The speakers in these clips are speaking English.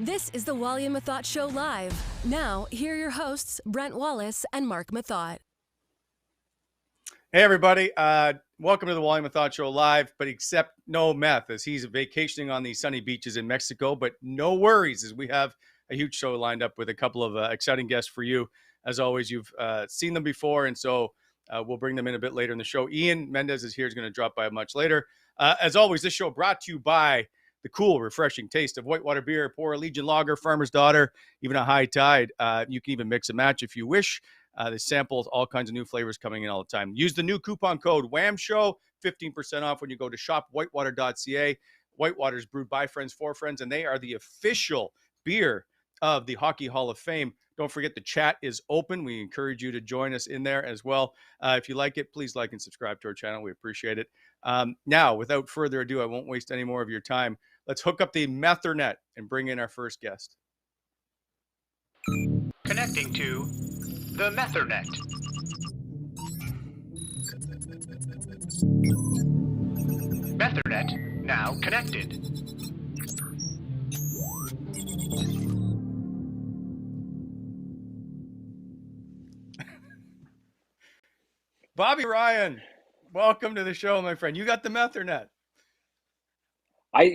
This is the Wally and Methot Show live. Now, here are your hosts, Brent Wallace and Marc Methot. Hey, everybody. Welcome to the Wally and Methot Show live, but except no Meth, as he's vacationing on the sunny beaches in Mexico. But no worries, as we have a huge show lined up with a couple of exciting guests for you. As always, you've seen them before, and so we'll bring them in a bit later in the show. Ian Mendes is here. He's going to drop by much later. As always, this show brought to you by the cool, refreshing taste of whitewater beer, pour Legion Lager, Farmer's Daughter, even a High Tide. You can even mix and match if you wish. They sample all kinds of new flavors coming in all the time. Use the new coupon code WHAMSHOW, 15% off when you go to shopwhitewater.ca. Whitewater is brewed by friends for friends, and they are the official beer of the Hockey Hall of Fame. Don't forget the chat is open. We encourage you to join us in there as well. If you like it, please like and subscribe to our channel. We appreciate it. Now, without further ado, I won't waste any more of your time. Let's hook up the Methernet and bring in our first guest. Connecting to the Methernet. Methernet now connected. Bobby Ryan, welcome to the show, my friend. You got the Methernet. I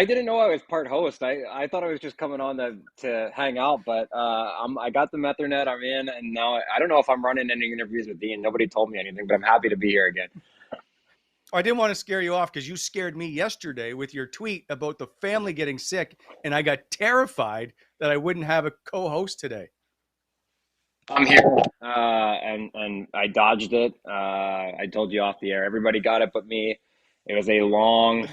didn't know I was part host. I thought I was just coming on to hang out, but I got the Methernet. I'm in, and now I don't know if I'm running any interviews with Dean. Nobody told me anything, but I'm happy to be here again. I didn't want to scare you off because you scared me yesterday with your tweet about the family getting sick, and I got terrified that I wouldn't have a co-host today. I'm here, and I dodged it. I told you off the air. Everybody got it but me. It was a long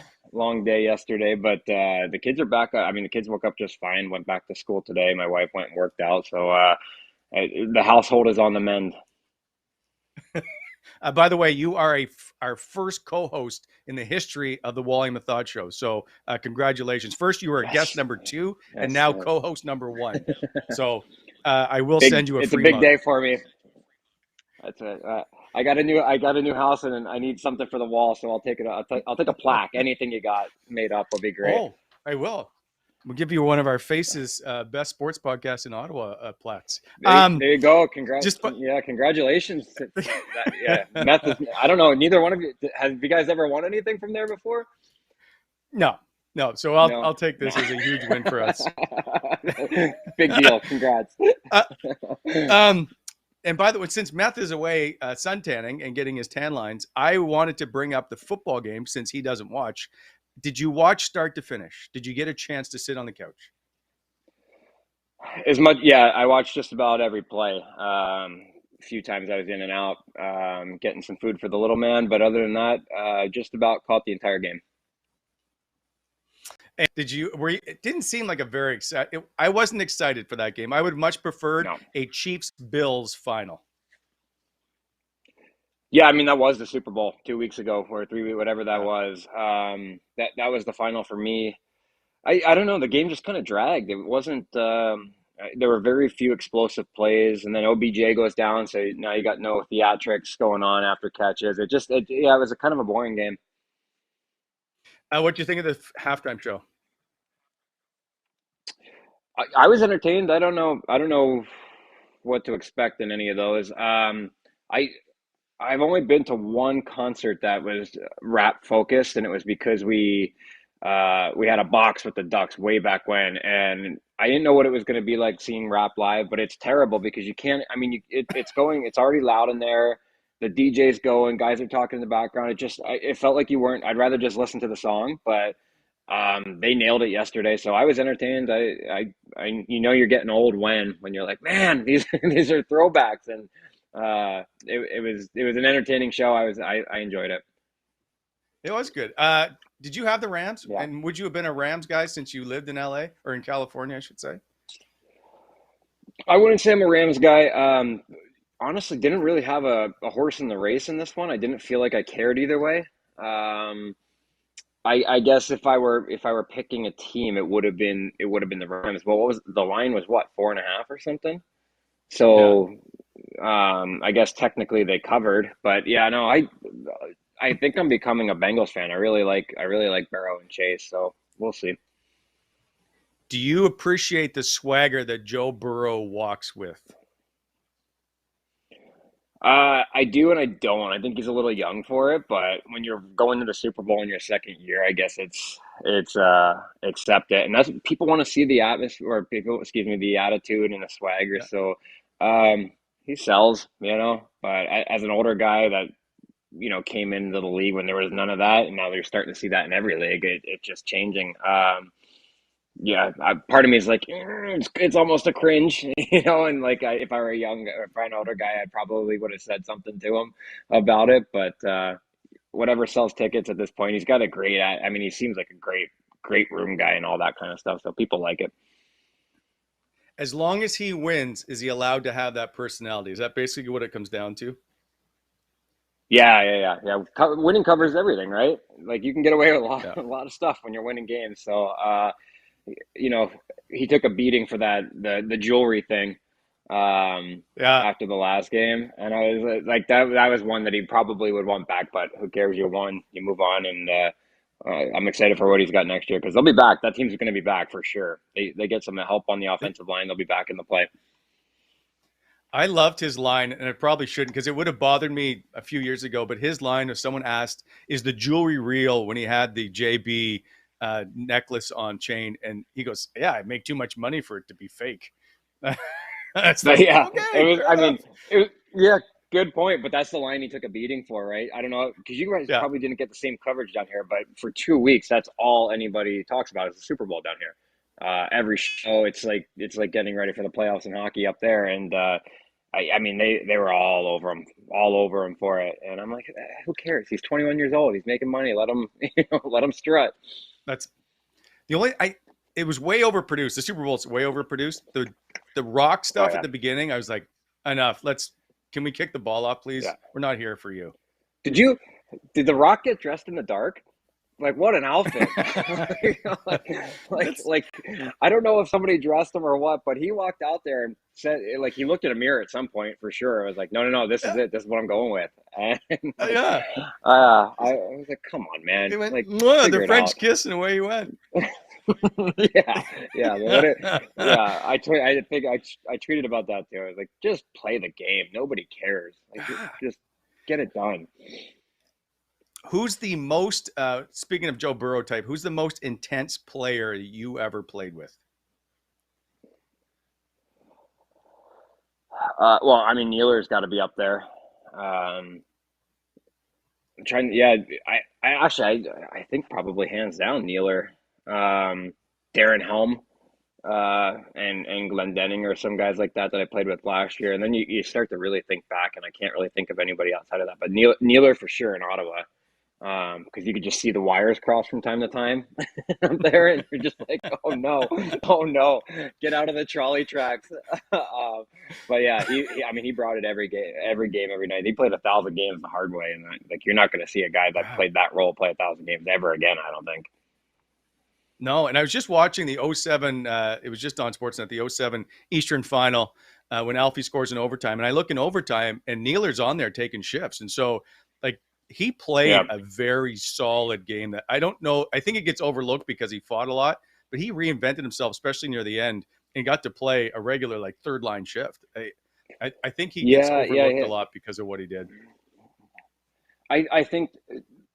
day yesterday, but the kids are back. I mean, the kids woke up just fine, went back to school today. My wife went and worked out, so the household is on the mend. By the way, you are our first co-host in the history of the Wally Methot Show. So congratulations. First, you were a guest number 2, and now co-host number 1. So I will send you a free It's a big mug. day for me. That's it. I got a new house, and I need something for the wall, so I'll take it. I'll take a plaque. Anything you got made up will be great. Oh, I will. We'll give you one of our Faces best sports podcasts in Ottawa plaques. There you go. Congratulations. Meth is, I don't know. Neither one of you, have you guys ever won anything from there before? No. So I'll take this as a huge win for us. Big deal. Congrats. And by the way, since Meth is away suntanning and getting his tan lines, I wanted to bring up the football game since he doesn't watch. Did you watch start to finish? Did you get a chance to sit on the couch? I watched just about every play. A few times I was in and out, getting some food for the little man. But other than that, just about caught the entire game. And it didn't seem like a very excited. I wasn't excited for that game. I would much preferred a Chiefs-Bills final. Yeah, I mean, that was the Super Bowl 2 weeks ago, or 3 weeks, whatever that was. That was the final for me. I don't know. The game just kind of dragged. It wasn't. There were very few explosive plays, and then OBJ goes down, so now you got no theatrics going on after catches. It was a kind of a boring game. What do you think of the halftime show? I was entertained. I don't know what to expect in any of those. I've only been to one concert that was rap focused, and it was because we had a box with the Ducks way back when, and I didn't know what it was going to be like seeing rap live. But it's terrible because you can't. I mean, it's already loud in there. The DJ's going, guys are talking in the background. It felt like you weren't. I'd rather just listen to the song, but they nailed it yesterday, so I was entertained. You're getting old when you're like, man, these are throwbacks, and it was an entertaining show. I enjoyed it. It was good. Did you have the Rams? Yeah. And would you have been a Rams guy since you lived in LA or in California, I should say? I wouldn't say I'm a Rams guy. Honestly, didn't really have a horse in the race in this one. I didn't feel like I cared either way. I guess if I were picking a team, it would have been the Rams. Well, the line was 4.5 or something. So I guess technically they covered, but yeah, no, I think I'm becoming a Bengals fan. I really like Burrow and Chase, so we'll see. Do you appreciate the swagger that Joe Burrow walks with? I do and I don't. I think he's a little young for it, but when you're going to the Super Bowl in your second year, I guess it's accept it. And that's people want to see the atmosphere or people, excuse me, the attitude and the swagger. Yeah. So he sells, but as an older guy that came into the league when there was none of that, and now you're starting to see that in every league. It's just changing. Part of me is like, it's almost a cringe, and like if I were if I were an older guy, I probably would have said something to him about it. But whatever sells tickets at this point, he's got a great. I mean, he seems like a great room guy and all that kind of stuff. So people like it. As long as he wins, is he allowed to have that personality? Is that basically what it comes down to? Yeah. Winning covers everything, right? Like you can get away with Yeah. a lot of stuff when you're winning games. So, he took a beating for the jewelry thing after the last game, and I was like, that was one that he probably would want back. But who cares? You won, you move on, and I'm excited for what he's got next year because they'll be back. That team's going to be back for sure. They get some help on the offensive line. They'll be back in the play. I loved his line, and I probably shouldn't because it would have bothered me a few years ago. But his line, if someone asked, "Is the jewelry real?" when he had the JB necklace on chain, and he goes, "Yeah, I make too much money for it to be fake." That's like, Yeah, okay, it was. fair I enough. mean, yeah, good point. But that's the line he took a beating for, right? I don't know because you guys Yeah, probably didn't get the same coverage down here, but for 2 weeks, that's all anybody talks about is the Super Bowl down here. Every show, it's like getting ready for the playoffs in hockey up there, and I mean they were all over him for it, and I'm like, who cares? He's 21 years old. He's making money. Let him, let him strut. that's the only. It was way overproduced. The Super Bowl's way overproduced. The rock Oh stuff yeah, at the beginning, I was like, enough. Can we kick the ball off, please? yeah. We're not here for you. Did you? Did the Rock get dressed in the dark? Like what an outfit! That's Like I don't know if somebody dressed him or what, but he walked out there and said like he looked at a mirror at some point for sure. I was like, no, this is yeah, it. This is what I'm going with. And yeah. I was like, come on, man, He went, like "Mwah," the figure it French out. kiss, and away he went. Yeah. Yeah. I tweeted about that too. I was like, just play the game. Nobody cares. Like just get it done. Who's the most, speaking of Joe Burrow type, who's the most intense player you ever played with? Well, I mean, Nealer's got to be up there. I'm trying. Yeah, I think probably hands down Nealer, Darren Helm, and Glendenning or some guys like that I played with last year. And then you start to really think back, and I can't really think of anybody outside of that. But Nealer for sure in Ottawa. Because you could just see the wires cross from time to time up there, and you're just like, oh no, get out of the trolley tracks. But yeah, I mean, he brought it every game, every night. He played 1,000 games the hard way, and like you're not going to see a guy that played that role play 1,000 games ever again. I don't think. No, and I was just watching the '07. It was just on Sportsnet, the '07 Eastern Final when Alfie scores in overtime, and I look in overtime, and Nealer's on there taking shifts, and so like. He played Yeah, a very solid game that I don't know. I think it gets overlooked because he fought a lot, but he reinvented himself, especially near the end, and got to play a regular like third line shift. I think he gets overlooked yeah. a lot because of what he did. I think,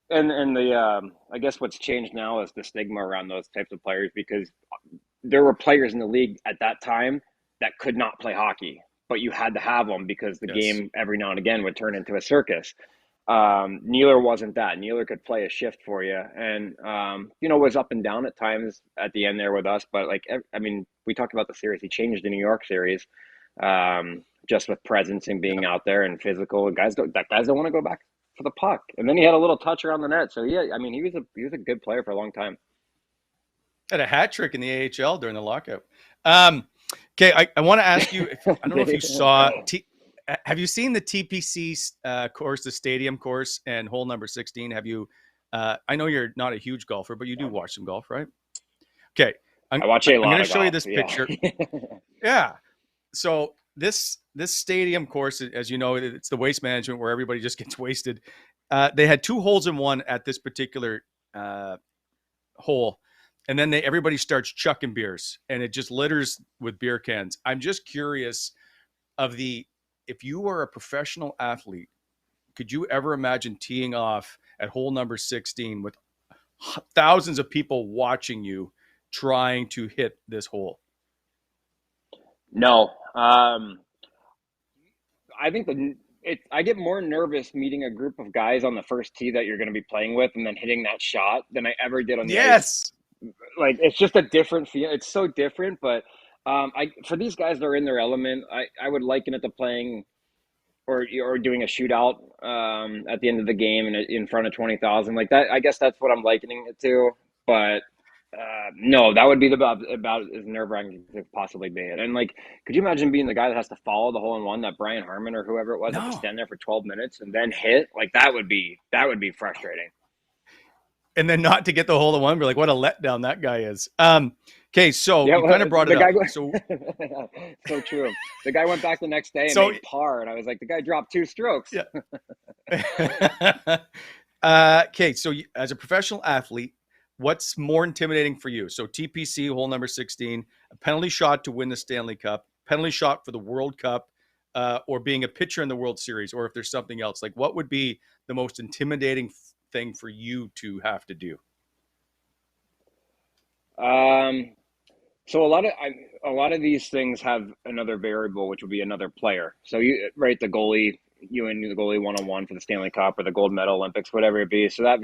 and the I guess what's changed now is the stigma around those types of players because there were players in the league at that time that could not play hockey, but you had to have them because the Yes. game every now and again would turn into a circus. Nealer wasn't that. Nealer could play a shift for you, and was up and down at times at the end there with us. But like, I mean, we talked about the series. He changed the New York series, just with presence and being out there and physical. Guys don't want to go back for the puck, and then he had a little touch around the net. So yeah, I mean, he was a good player for a long time. Had a hat trick in the AHL during the lockout. Okay, I want to ask you. I don't know if you saw. Have you seen the TPC course, the stadium course, and hole number 16? Have you? I know you're not a huge golfer, but you do watch some golf, right? Okay, I watch a I'm lot going to of show you golf, this yeah. picture. Yeah. So this stadium course, as you know, it's the waste management where everybody just gets wasted. They had 2 holes in one at this particular hole, and then everybody starts chucking beers, and it just litters with beer cans. I'm just curious if you were a professional athlete, could you ever imagine teeing off at hole number 16 with thousands of people watching you trying to hit this hole? No. I think I get more nervous meeting a group of guys on the first tee that you're going to be playing with and then hitting that shot than I ever did on the ice. Like, it's just a different feel. It's so different, but for these guys that are in their element, I would liken it to playing or doing a shootout at the end of the game in front of 20,000 like that. I guess that's what I'm likening it to. But no, that would be about as nerve-wracking as it could possibly be. And like, could you imagine being the guy that has to follow the hole in one that Brian Harmon or whoever it was had to stand there for 12 minutes and then hit? Like, that would be frustrating. And then not to get the hole in one, we're like, what a letdown that guy is. Okay, so you kind of brought it up. So true. The guy went back the next day and made par, and I was like, the guy dropped 2 strokes. Yeah. Okay, so as a professional athlete, what's more intimidating for you? So TPC, hole number 16, a penalty shot to win the Stanley Cup, penalty shot for the World Cup, or being a pitcher in the World Series, or if there's something else. Like, what would be the most intimidating thing for you to have to do? So a lot of these things have another variable, which would be another player. So the goalie, you and the goalie one-on-one for the Stanley Cup or the gold medal Olympics, whatever it be. So that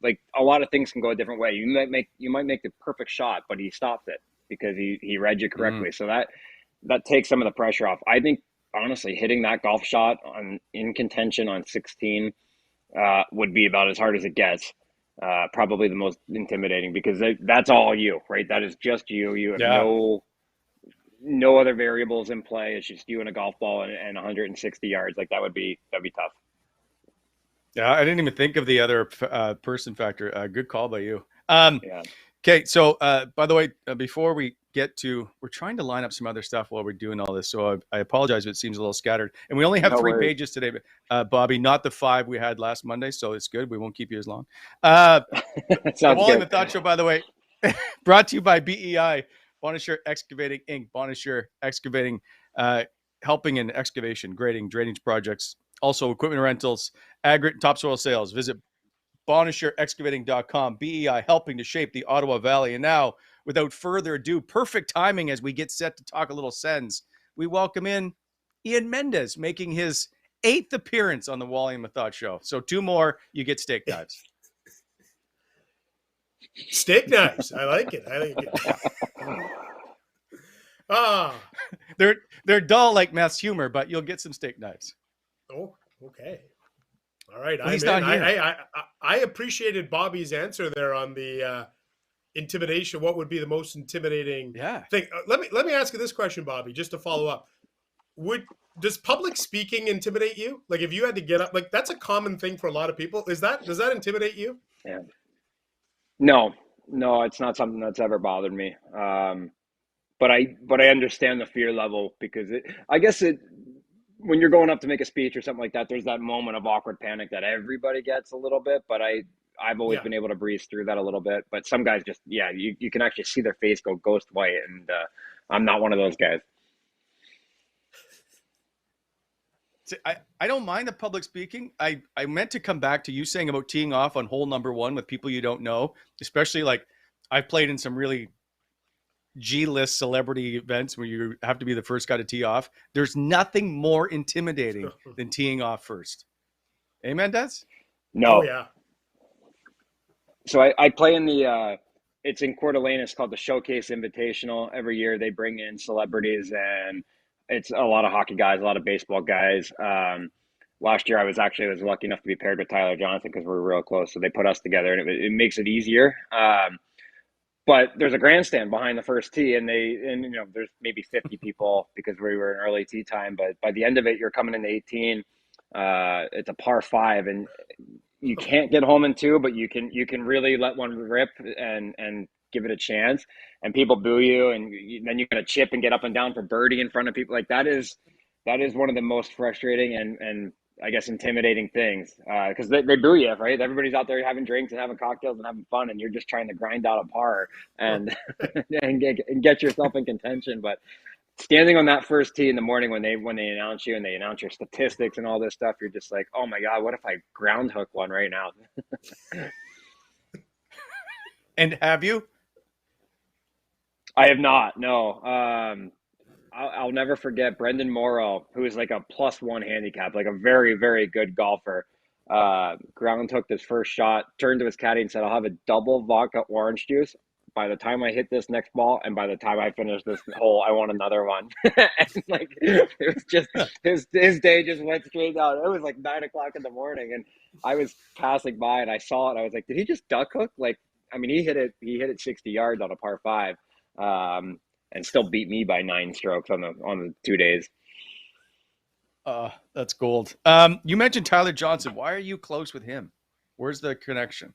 like a lot of things can go a different way. You might make the perfect shot, but he stopped it because he read you correctly. So that takes some of the pressure off. I think honestly, hitting that golf shot in contention on 16 would be about as hard as it gets. Probably the most intimidating because that's all you, right? That is just you. You have no other variables in play. It's just you and a golf ball and 160 yards. Like, that'd be tough. Yeah, I didn't even think of the other person factor. Good call by you. Okay, so by the way, before we get to, we're trying to line up some other stuff while we're doing all this, so I apologize if it seems a little scattered. And we only have 3 pages today, but Bobby, not the 5 we had last Monday, so it's good. We won't keep you as long. The Wally Methot Show, by the way, brought to you by BEI, Bonisher Excavating Inc., Bonisher Excavating, helping in excavation, grading, drainage projects, also equipment rentals, aggregate and topsoil sales. Visit BonisherExcavating.com. BEI helping to shape the Ottawa Valley. And now, without further ado, perfect timing as we get set to talk a little Sens, we welcome in Ian Mendes, making his 8th appearance on the Wally and Methot Show. So 2 more, you get steak knives. Steak knives. I like it. They're dull like Meth's humor, but you'll get some steak knives. Oh, okay. All right. Well, he's not here. I appreciated Bobby's answer there on the intimidation. What would be the most intimidating thing? Let me ask you this question, Bobby, just to follow up. Does public speaking intimidate you? Like, if you had to get up, like, that's a common thing for a lot of people. Does that intimidate you? Yeah. No, it's not something that's ever bothered me. But I understand the fear level because when you're going up to make a speech or something like that, there's that moment of awkward panic that everybody gets a little bit, but I've always been able to breeze through that a little bit. But some guys just, you can actually see their face go ghost white, and I'm not one of those guys. I don't mind the public speaking. I meant to come back to you saying about teeing off on hole number 1 with people you don't know, especially like I've played in some really G-list celebrity events where you have to be the first guy to tee off. There's nothing more intimidating than teeing off first. Amen, Mendes? No. Oh, yeah. So I play in it's in Coeur d'Alene. It's called the Showcase Invitational. Every year they bring in celebrities, and it's a lot of hockey guys, a lot of baseball guys. Last year I was lucky enough to be paired with Tyler Johnson because we're real close. So they put us together, and it makes it easier. But there's a grandstand behind the first tee, and there's maybe 50 people because we were in early tee time. But by the end of it, you're coming into 18. It's a par 5, and you can't get home in 2, but you can really let one rip and give it a chance. And people boo you, and then you got to chip and get up and down for birdie in front of people. Like, that is one of the most frustrating and I guess, intimidating things because they boo you, right? Everybody's out there having drinks and having cocktails and having fun, and you're just trying to grind out a par and and get yourself in contention. But standing on that first tee in the morning when they announce you and they announce your statistics and all this stuff, you're just like, oh my God, what if I ground hook one right now? And have you? I have not. No. I'll never forget Brendan Morrow, who is like a +1 handicap, like a very, very good golfer. Ground hooked his first shot, turned to his caddy and said, I'll have a double vodka orange juice by the time I hit this next ball, and by the time I finish this hole, I want another one. And like it was just his day just went straight down. It was like 9 o'clock in the morning, and I was passing by and I saw it. I was like, did he just duck hook? Like, I mean, he hit it 60 yards on a par 5, and still beat me by 9 strokes on the 2 days. That's gold. You mentioned Tyler Johnson. Why are you close with him? Where's the connection?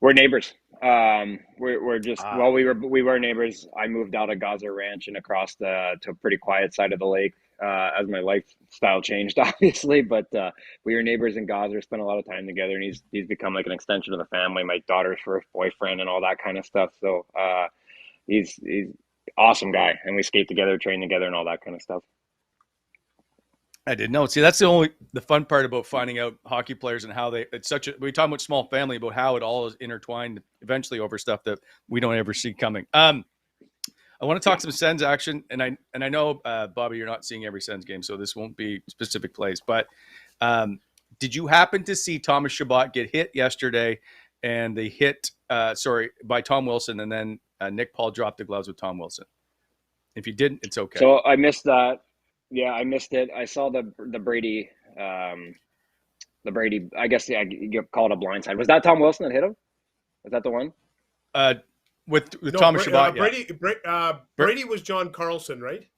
We're neighbors. We're just we were neighbors. I moved out of Gaza Ranch and across to a pretty quiet side of the lake as my lifestyle changed, obviously. But we were neighbors in Gaza. Spent a lot of time together, and he's become like an extension of the family. My daughter's first boyfriend and all that kind of stuff. So he's awesome guy, and we skate together, train together, and all that kind of stuff. I didn't know. See, that's the fun part about finding out hockey players and how we talk about small family, about how it all is intertwined eventually over stuff that we don't ever see coming. I want to talk some Sens action, and I know, Bobby, you're not seeing every Sens game, so this won't be specific plays, but did you happen to see Thomas Chabot get hit yesterday and the hit, by Tom Wilson, and then Nick Paul dropped the gloves with Tom Wilson? If you didn't, it's okay. So I missed that. Yeah, I missed it. I saw the Brady, I guess, yeah, you call it a blindside. Was that Tom Wilson that hit him? Was that the one? With Thomas Chabot, Brady was John Carlson, right?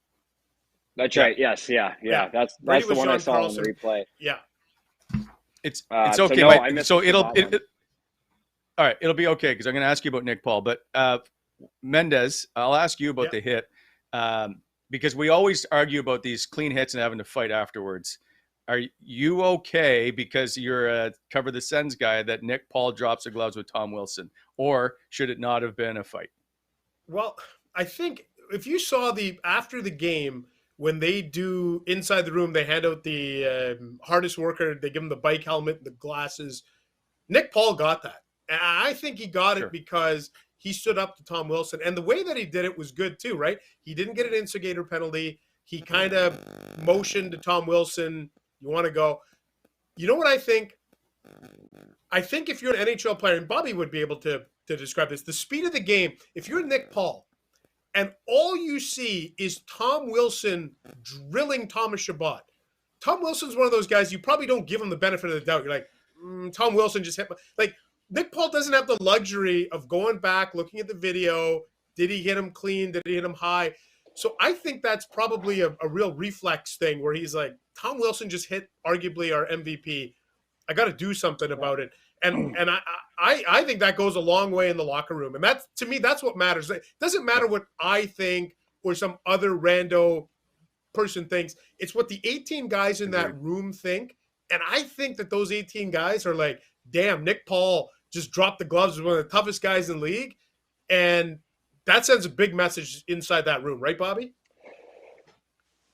That's right. Yes, yeah. That's the one I saw on the replay. Yeah. It's okay. So all right, it'll be okay because I'm going to ask you about Nick Paul, but Mendes, I'll ask you about the hit. Because we always argue about these clean hits and having to fight afterwards. Are you okay because you're a cover the Sens guy that Nick Paul drops the gloves with Tom Wilson? Or should it not have been a fight? Well, I think if you saw after the game, when they do inside the room, they hand out the hardest worker, they give him the bike helmet, the glasses. Nick Paul got that. And I think he got it because he stood up to Tom Wilson. And the way that he did it was good too, right? He didn't get an instigator penalty. He kind of motioned to Tom Wilson, you want to go. You know what I think? I think if you're an NHL player, and Bobby would be able to describe this, the speed of the game, if you're Nick Paul and all you see is Tom Wilson drilling Thomas Chabot. Tom Wilson's one of those guys, you probably don't give him the benefit of the doubt. You're like, Tom Wilson just hit my, like, Nick Paul doesn't have the luxury of going back, looking at the video. Did he hit him clean? Did he hit him high? So I think that's probably a real reflex thing where he's like, Tom Wilson just hit arguably our MVP. I got to do something about it. And I think that goes a long way in the locker room. And that's, to me, that's what matters. It doesn't matter what I think or some other rando person thinks. It's what the 18 guys in that room think. And I think that those 18 guys are like, damn, Nick Paul just dropped the gloves with one of the toughest guys in the league. And that sends a big message inside that room. Right, Bobby?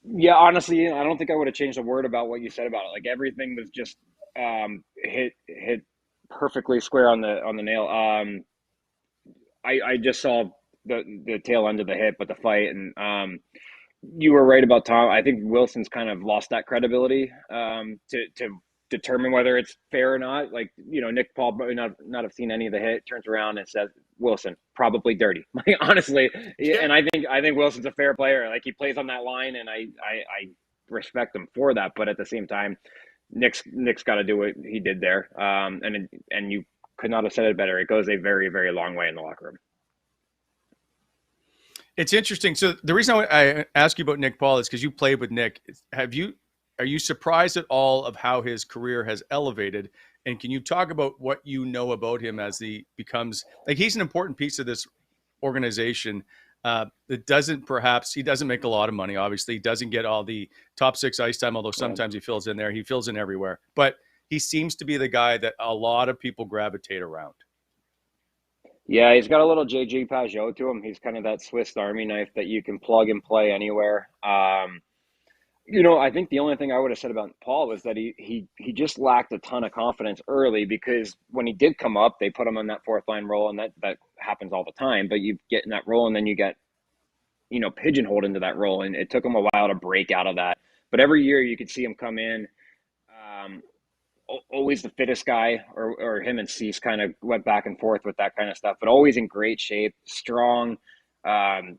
Yeah, honestly, I don't think I would have changed a word about what you said about it. Like, everything was just hit perfectly square on the nail. I just saw the tail end of the hit, but the fight, and you were right about Tom. I think Wilson's kind of lost that credibility to determine whether it's fair or not. Like, you know, Nick Paul might not have seen any of the hit, turns around and says, Wilson, probably dirty. Like, honestly, and I think Wilson's a fair player. Like, he plays on that line, and I respect him for that. But at the same time, Nick's got to do what he did there. And you could not have said it better. It goes a very, very long way in the locker room. It's interesting. So the reason I ask you about Nick Paul is because you played with Nick. Are you surprised at all of how his career has elevated? And can you talk about what you know about him as he becomes, like, he's an important piece of this organization. It doesn't, perhaps he doesn't make a lot of money. Obviously, he doesn't get all the top 6 ice time, although sometimes he fills in there. He fills in everywhere, but he seems to be the guy that a lot of people gravitate around. Yeah, he's got a little JG Pajot to him. He's kind of that Swiss Army knife that you can plug and play anywhere. I think the only thing I would have said about Paul was that he just lacked a ton of confidence early, because when he did come up, they put him on that 4th line role, and that happens all the time. But you get in that role, and then you get, pigeonholed into that role, and it took him a while to break out of that. But every year you could see him come in, always the fittest guy, or him and Cease kind of went back and forth with that kind of stuff, but always in great shape, strong.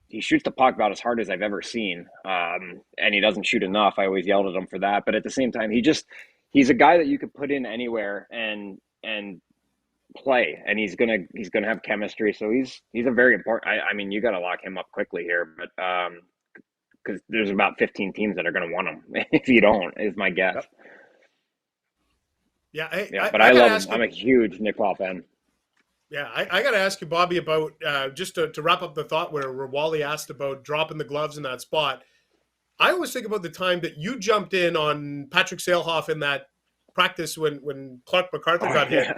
He shoots the puck about as hard as I've ever seen. And he doesn't shoot enough. I always yelled at him for that. But at the same time, he's a guy that you could put in anywhere and play, and he's gonna have chemistry. So he's a very important. I mean, you got to lock him up quickly here, but because there's about 15 teams that are going to want him. If you don't, is my guess. Yep. But I love him. I'm a huge Nick Paul fan. Yeah, I got to ask you, Bobby, about just to wrap up the thought where Wally asked about dropping the gloves in that spot. I always think about the time that you jumped in on Patrick Salehoff in that practice when Clark MacArthur got hit.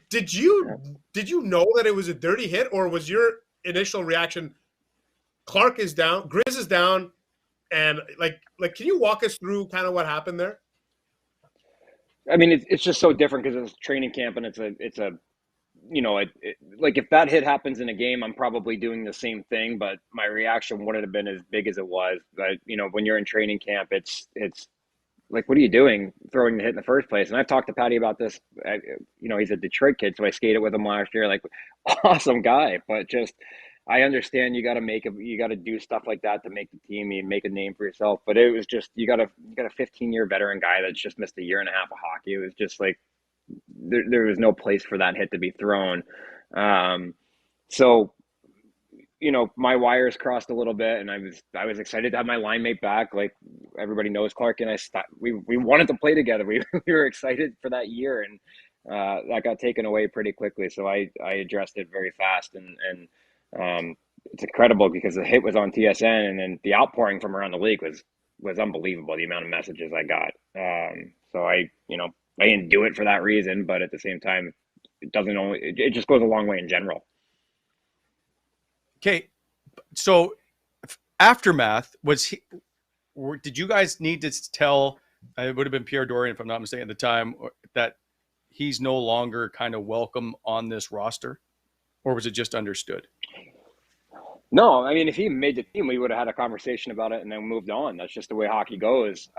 Did you know that it was a dirty hit, or was your initial reaction, Clark is down, Grizz is down, and like can you walk us through kind of what happened there? I mean, it's just so different because it's training camp, and it's a like if that hit happens in a game, I'm probably doing the same thing, but my reaction wouldn't have been as big as it was. But when you're in training camp, it's like, what are you doing throwing the hit in the first place? And I've talked to Patty about this. He's a Detroit kid, so I skated with him last year. Like, awesome guy, but just I understand you got to do stuff like that to make the team, you make a name for yourself. But it was just you got a 15-year veteran guy that's just missed a year and a half of hockey. It was just like there was no place for that hit to be thrown. So my wires crossed a little bit, and I was excited to have my line mate back. Like everybody knows, Clark and I we wanted to play together. We were excited for that year, and that got taken away pretty quickly. So I addressed it very fast, and it's incredible because the hit was on TSN, and then the outpouring from around the league was unbelievable. The amount of messages I got. So I didn't do it for that reason, but at the same time, it just goes a long way in general. Okay, so aftermath did you guys need to tell? It would have been Pierre Dorian, if I'm not mistaken, at the time, that he's no longer kind of welcome on this roster, or was it just understood? No, I mean, if he made the team, we would have had a conversation about it and then moved on. That's just the way hockey goes.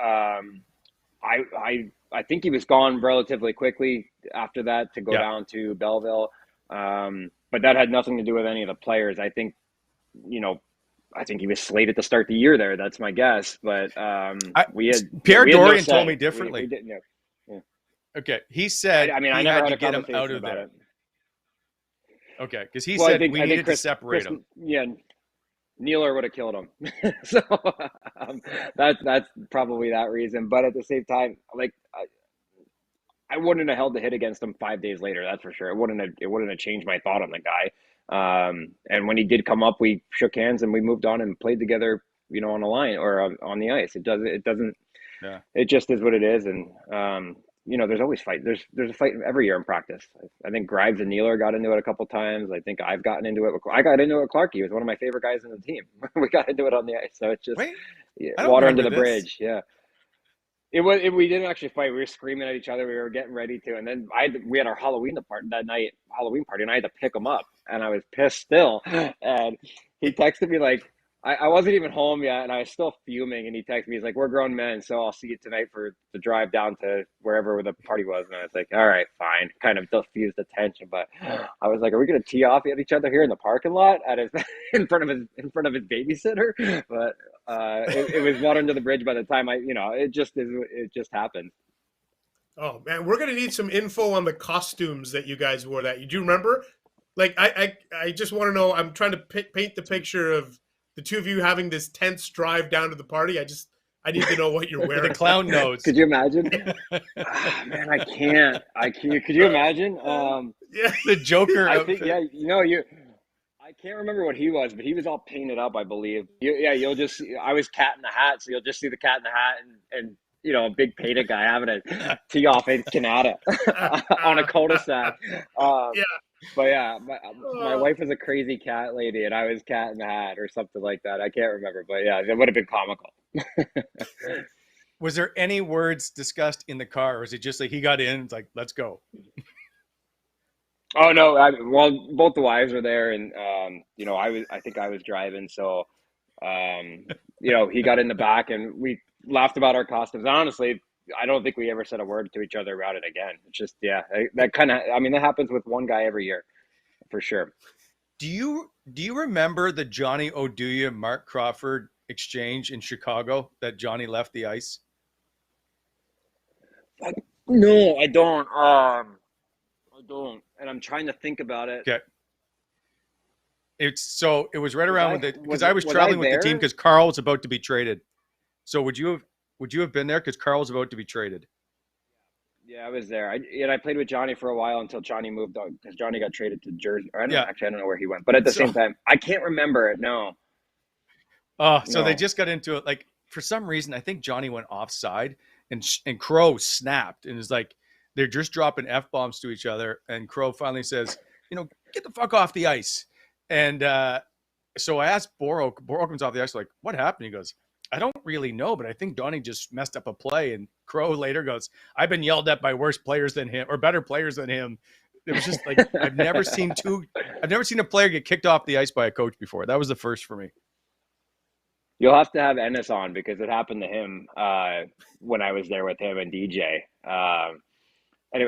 I think he was gone relatively quickly after that to go down to Belleville. But that had nothing to do with any of the players. I think he was slated to start the year there. That's my guess. But Pierre Dorian told me differently. We didn't, yeah. Okay, he said I he never had had to a get him out of there. Okay, because he said we needed to separate him. Yeah, Nealer would have killed him. So that's probably that reason. But at the same time, like I wouldn't have held the hit against him 5 days later. That's for sure. It wouldn't have changed my thought on the guy. And when he did come up, we shook hands and we moved on and played together, on a line or on the ice. It doesn't. Yeah. It just is what it is. And there's always fight. There's a fight every year in practice. I think Grimes and Nealer got into it a couple times. I think I've gotten into it. I got into it with Clark. He was one of my favorite guys in the team. We got into it on the ice. So it's just water under the bridge. Yeah. We didn't actually fight. We were screaming at each other. We were getting ready to, and then we had our Halloween party, and I had to pick him up, and I was pissed still. And he texted me like, I wasn't even home yet, and I was still fuming. And he texted me, he's like, "We're grown men, so I'll see you tonight for the drive down to wherever the party was." And I was like, "All right, fine." Kind of diffused the tension, but I was like, "Are we going to tee off at each other here in the parking lot in front of his babysitter?" But it was water under the bridge by the time it just happened. Oh man, we're going to need some info on the costumes that you guys wore. Do you remember? Like, I just want to know. I'm trying to paint the picture of the two of you having this tense drive down to the party. I need to know what you're wearing. The clown nose. Could you imagine? Man, I can't. Could you imagine? Yeah. The Joker. I think, I I can't remember what he was, but he was all painted up, I believe. You'll just see, I was Cat in the Hat, so you'll just see the Cat in the Hat and a big painted guy having a tee off in Canada on a cul-de-sac. Yeah. But yeah, my wife was a crazy cat lady, and I was Cat in the Hat or something like that. I can't remember, but yeah, it would have been comical. Was there any words discussed in the car, or is it just like he got in, it's like, let's go? Oh no! Well, both the wives were there, and I think I was driving, so he got in the back, and we laughed about our costumes. Honestly, I don't think we ever said a word to each other about it again. It's just that kind of. I mean, that happens with one guy every year, for sure. Do you remember the Johnny Oduya Marc Crawford exchange in Chicago that Johnny left the ice? No, I don't. I don't, and I'm trying to think about it. Okay. It was right around because I was traveling with the team because Carl was about to be traded. So would you have been there because Carl was about to be traded? Yeah, I was there. I played with Johnny for a while until Johnny moved on because Johnny got traded to Jersey. I don't know where he went, but at the same time, I can't remember it. No. So they just got into it. Like for some reason, I think Johnny went offside and Crow snapped and is like, they're just dropping F-bombs to each other. And Crow finally says, get the fuck off the ice. And so I asked Boro comes off the ice, like, what happened? He goes, I don't really know, but I think Johnny just messed up a play. And Crow later goes, I've been yelled at by worse players than him or better players than him. It was just like, I've never seen a player get kicked off the ice by a coach before. That was the first for me. You'll have to have Ennis on because it happened to him when I was there with him and DJ. And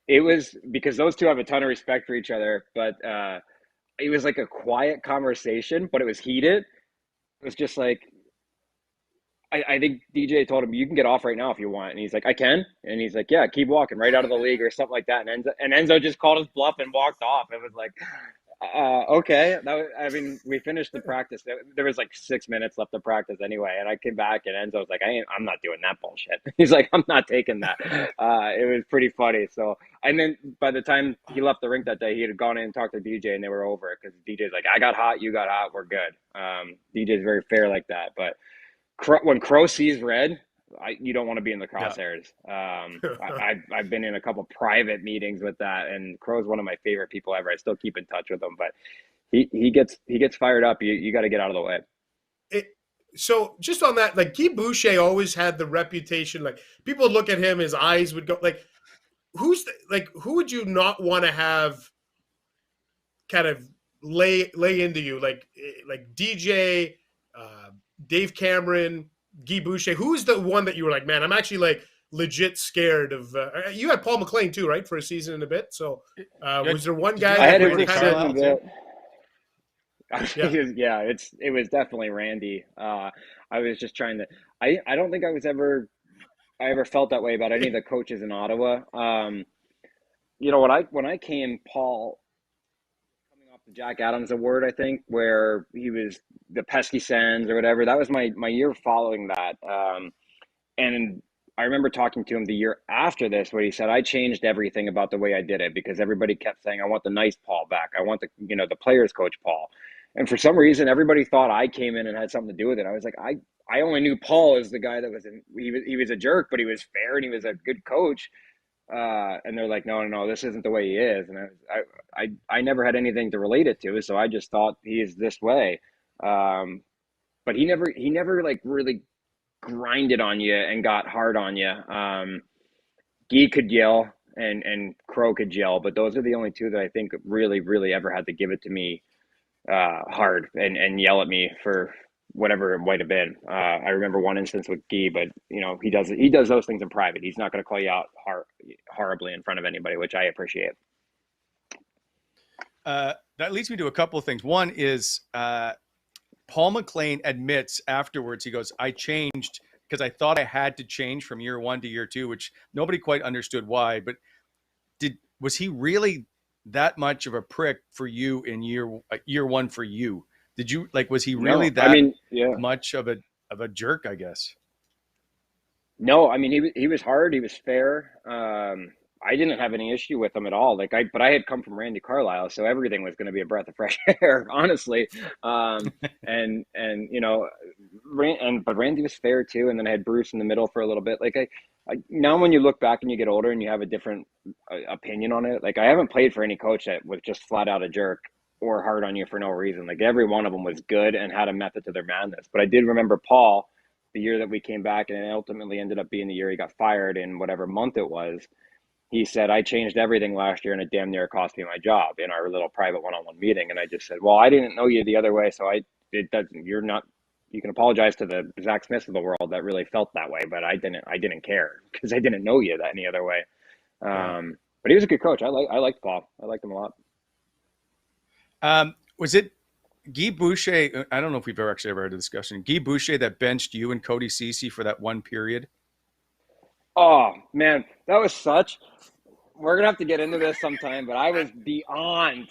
it was because those two have a ton of respect for each other, but it was like a quiet conversation, but it was heated. It was just like, I think DJ told him, you can get off right now if you want. And he's like, I can. And he's like, yeah, keep walking right out of the league or something like that. And Enzo just called his bluff and walked off. It was like, okay. We finished the practice. There was like 6 minutes left of practice anyway. And I came back and Enzo was like, I'm not doing that bullshit. He's like, I'm not taking that. It was pretty funny. So, and then by the time he left the rink that day, he had gone in and talked to DJ and they were over it because DJ's like, I got hot, you got hot, we're good. DJ's very fair like that. But when Crow sees red, you don't want to be in the crosshairs. Yeah. I've been in a couple private meetings with that, and Crow's one of my favorite people ever. I still keep in touch with him, but he gets fired up. You got to get out of the way. So just on that, like Guy Boucher always had the reputation. Like people would look at him, his eyes would go. Like who would you not want to have kind of lay into you? Like DJ. Dave Cameron, Guy Boucher. Who's the one that you were like, man, I'm actually like legit scared of? You had Paul McLean too, right, for a season and a bit. So was there one guy? I had him for a bit. It was definitely Randy. I was just trying to. I don't think I ever felt that way about any of the coaches in Ottawa. When I came, Paul. The Jack Adams Award, I think, where he was the pesky Sands or whatever. That was my year following that. And I remember talking to him the year after this where he said, I changed everything about the way I did it because everybody kept saying, I want the nice Paul back. I want the players coach Paul. And for some reason, everybody thought I came in and had something to do with it. I was like, I only knew Paul as the guy that he was a jerk, but he was fair and he was a good coach. And they're like, no, this isn't the way he is. And I never had anything to relate it to. So I just thought he is this way. But he never like really grinded on you and got hard on you. Guy could yell and Crow could yell, but those are the only two that I think really, really ever had to give it to me, hard and yell at me for whatever it might have been. I remember one instance with Guy, but he does those things in private. He's not going to call you out horribly in front of anybody, which I appreciate. That leads me to a couple of things. One is Paul McLean admits afterwards, he goes, I changed because I thought I had to change from year one to year two, which nobody quite understood why. But was he really that much of a prick for you in year one for you? Did you was he really much of a jerk, I guess? No, I mean, he was hard. He was fair. I didn't have any issue with them at all. But I had come from Randy Carlisle, so everything was going to be a breath of fresh air, honestly. And but Randy was fair too. And then I had Bruce in the middle for a little bit. Now when you look back and you get older and you have a different opinion on it, I haven't played for any coach that was just flat out a jerk or hard on you for no reason. Every one of them was good and had a method to their madness. But I did remember Paul, the year that we came back, and it ultimately ended up being the year he got fired in whatever month it was. He said, I changed everything last year and it damn near cost me my job, in our little private one-on-one meeting. And I just said, well, I didn't know you the other way. So you can apologize to the Zach Smiths of the world that really felt that way, but I didn't care because I didn't know you any other way. But he was a good coach. I liked Paul. I liked him a lot. Was it Guy Boucher? I don't know if we've ever had a discussion. Guy Boucher that benched you and Cody Ceci for that one period. Oh man, that was we're gonna have to get into this sometime, but I was beyond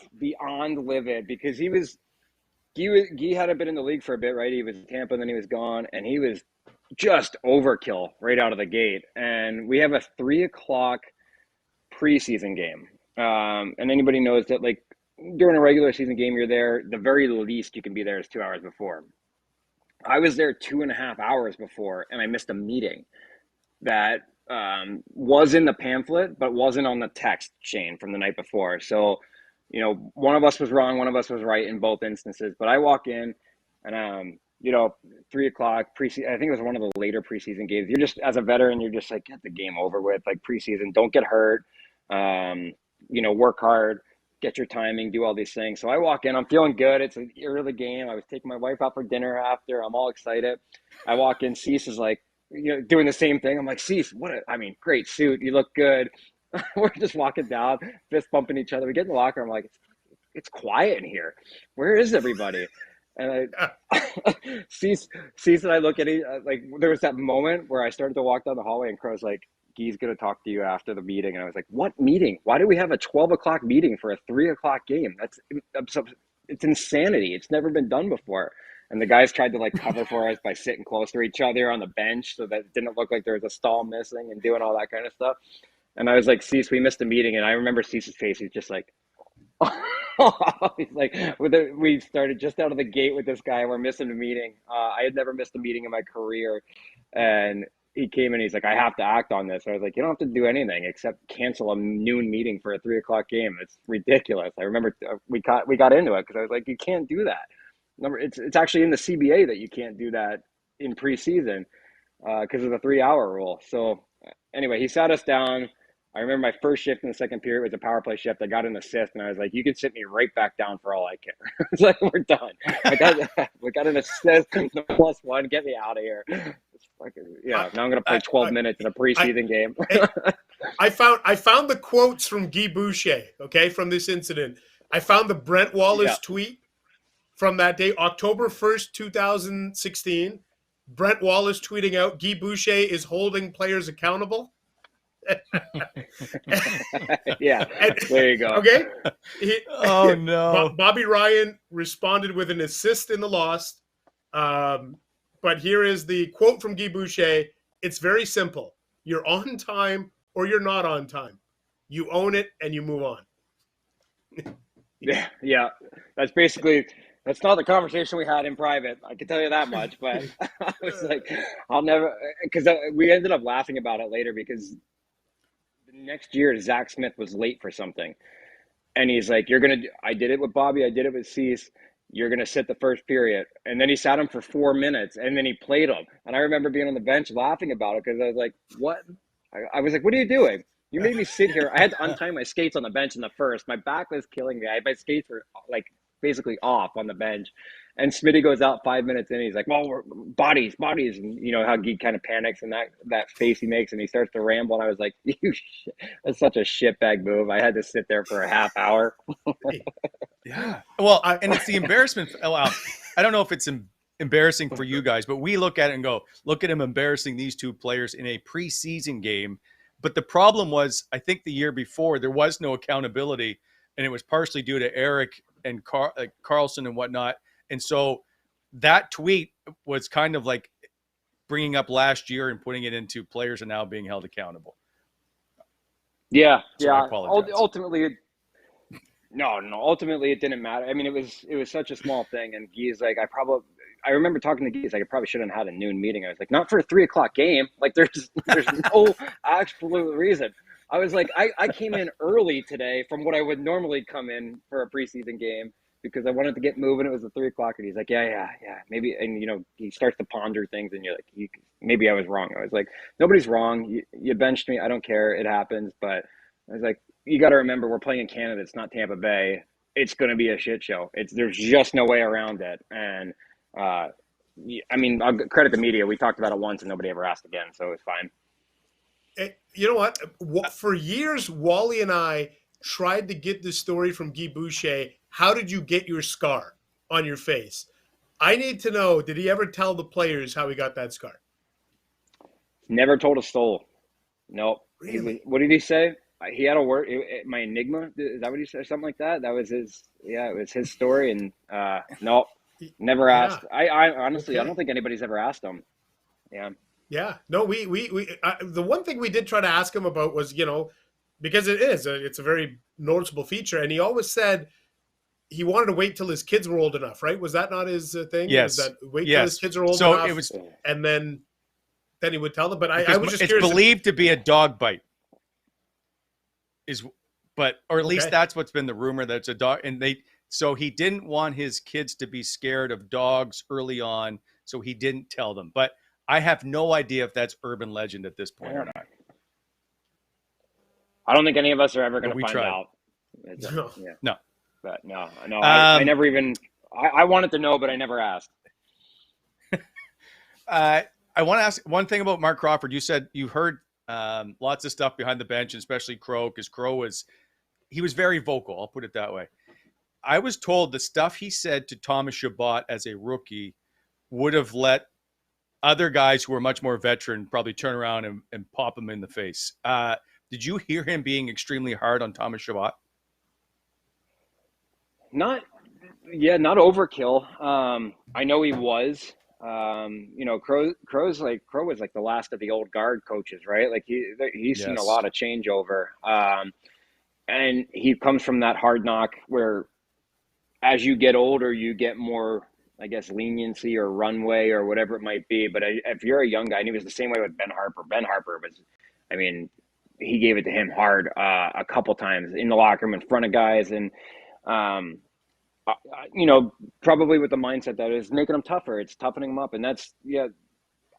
livid because Guy hadn't been in the league for a bit, right? He was in Tampa and then he was gone, and he was just overkill right out of the gate. And we have a 3:00 preseason game. And anybody knows that during a regular season game, you're there, the very least you can be there is 2 hours before. I was there 2.5 hours before, and I missed a meeting that was in the pamphlet, but wasn't on the text chain from the night before. So, one of us was wrong, one of us was right in both instances. But I walk in and, 3:00 preseason, I think it was one of the later preseason games. You're just, as a veteran, you're just get the game over with, preseason, don't get hurt, work hard, get your timing, do all these things. So I walk in, I'm feeling good. It's an early game. I was taking my wife out for dinner after. I'm all excited. I walk in, Cease is doing the same thing. I'm like, Cease, great suit. You look good. We're just walking down, fist bumping each other. We get in the locker room. I'm like, it's quiet in here. Where is everybody? And Cease and I look at it. There was that moment where I started to walk down the hallway and Crow's like, Guy's going to talk to you after the meeting. And I was like, what meeting? Why do we have a 12:00 meeting for a 3:00 game? It's insanity. It's never been done before. And the guys tried to cover for us by sitting close to each other on the bench so that it didn't look like there was a stall missing and doing all that kind of stuff. And I was like, Cease, we missed a meeting. And I remember Cease's face. He's just like, he's like, we started just out of the gate with this guy. We're missing a meeting. I had never missed a meeting in my career. And he came in, he's like, I have to act on this. And I was like, you don't have to do anything except cancel a noon meeting for a 3:00 game. It's ridiculous. I remember we got into it because I was like, you can't do that. It's actually in the CBA that you can't do that in preseason because of the 3-hour rule. So anyway, he sat us down. I remember my first shift in the second period was a power play shift. I got an assist, and I was like, you can sit me right back down for all I care. It's like, we're done. We got an assist, +1, get me out of here. Now I'm going to play 12 minutes in a preseason game. I found the quotes from Guy Boucher, okay, from this incident. I found the Brent Wallace tweet from that day, October 1st, 2016. Brent Wallace tweeting out, Guy Boucher is holding players accountable. Yeah, there you go. Okay. No. Bobby Ryan responded with an assist in the loss. But here is the quote from Guy Boucher. It's very simple. You're on time or you're not on time. You own it and you move on. Yeah. That's not the conversation we had in private. I can tell you that much. But I was like, I'll never, because we ended up laughing about it later because the next year Zach Smith was late for something. And he's like, I did it with Bobby. I did it with Cease. You're going to sit the first period. And then he sat him for 4 minutes and then he played him. And I remember being on the bench laughing about it because I was like, what? I was like, what are you doing? You made me sit here. I had to untie my skates on the bench in the first. My back was killing me. My skates were basically off on the bench. And Smitty goes out 5 minutes in. He's like, well, we're bodies. And how Geek kind of panics and that face he makes and he starts to ramble. And I was like, that's such a shitbag move. I had to sit there for a half hour. Yeah. Well, and it's the embarrassment. Well, I don't know if it's embarrassing for you guys, but we look at it and go, look at him embarrassing these two players in a preseason game. But the problem was, I think the year before, there was no accountability, and it was partially due to Eric and Carlson and whatnot. And so that tweet was kind of like bringing up last year and putting it into players are now being held accountable. Yeah, So I apologize. Ultimately, ultimately it didn't matter. I mean, it was such a small thing, and Guy's like, I remember talking to Guy, like, I probably shouldn't have had a noon meeting. I was like, not for a 3:00 game. Like, there's no absolute reason. I was like, I came in early today from what I would normally come in for a preseason game because I wanted to get moving. It was a 3:00, and he's like, yeah, maybe. And he starts to ponder things, and you're like, maybe I was wrong. I was like, nobody's wrong. You benched me. I don't care. It happens. But I was like, you got to remember, we're playing in Canada. It's not Tampa Bay. It's going to be a shit show. There's just no way around it. And I mean, I'll credit the media. We talked about it once, and nobody ever asked again, so it was fine. You know what? For years, Wally and I tried to get this story from Guy Boucher. How did you get your scar on your face? I need to know, did he ever tell the players how he got that scar? Never told a soul. Nope. Really? What did he say? He had a word, my enigma. Is that what he said? Something like that? That was his, it was his story. And nope, never asked. I honestly, I don't think anybody's ever asked him. Yeah. Yeah, no, we the one thing we did try to ask him about was, because it's a very noticeable feature, and he always said he wanted to wait till his kids were old enough, right? Was that not his thing? Yes. Was that wait till his kids are old enough, and then he would tell them? But I was just it's curious. It's believed to be a dog bite, or at least that's what's been the rumor, that it's a dog, so he didn't want his kids to be scared of dogs early on, so he didn't tell them. But I have no idea if that's urban legend at this point or not. I don't think any of us are ever going to find out. No. But no. I never even. I wanted to know, but I never asked. I want to ask one thing about Marc Crawford. You said you heard lots of stuff behind the bench, and especially Crow, because Crow was very vocal. I'll put it that way. I was told the stuff he said to Thomas Chabot as a rookie would have let other guys who are much more veteran probably turn around and pop him in the face. Did you hear him being extremely hard on Thomas Chabot? Not overkill. I know he was. Crow was like the last of the old guard coaches, right? Like he's seen a lot of changeover. And he comes from that hard knock where as you get older, you get more, I guess, leniency or runway or whatever it might be. But if you're a young guy, and he was the same way with Ben Harper. Ben Harper was, I mean, he gave it to him hard a couple times in the locker room in front of guys. And, probably with the mindset that is making them tougher. It's toughening them up. And that's,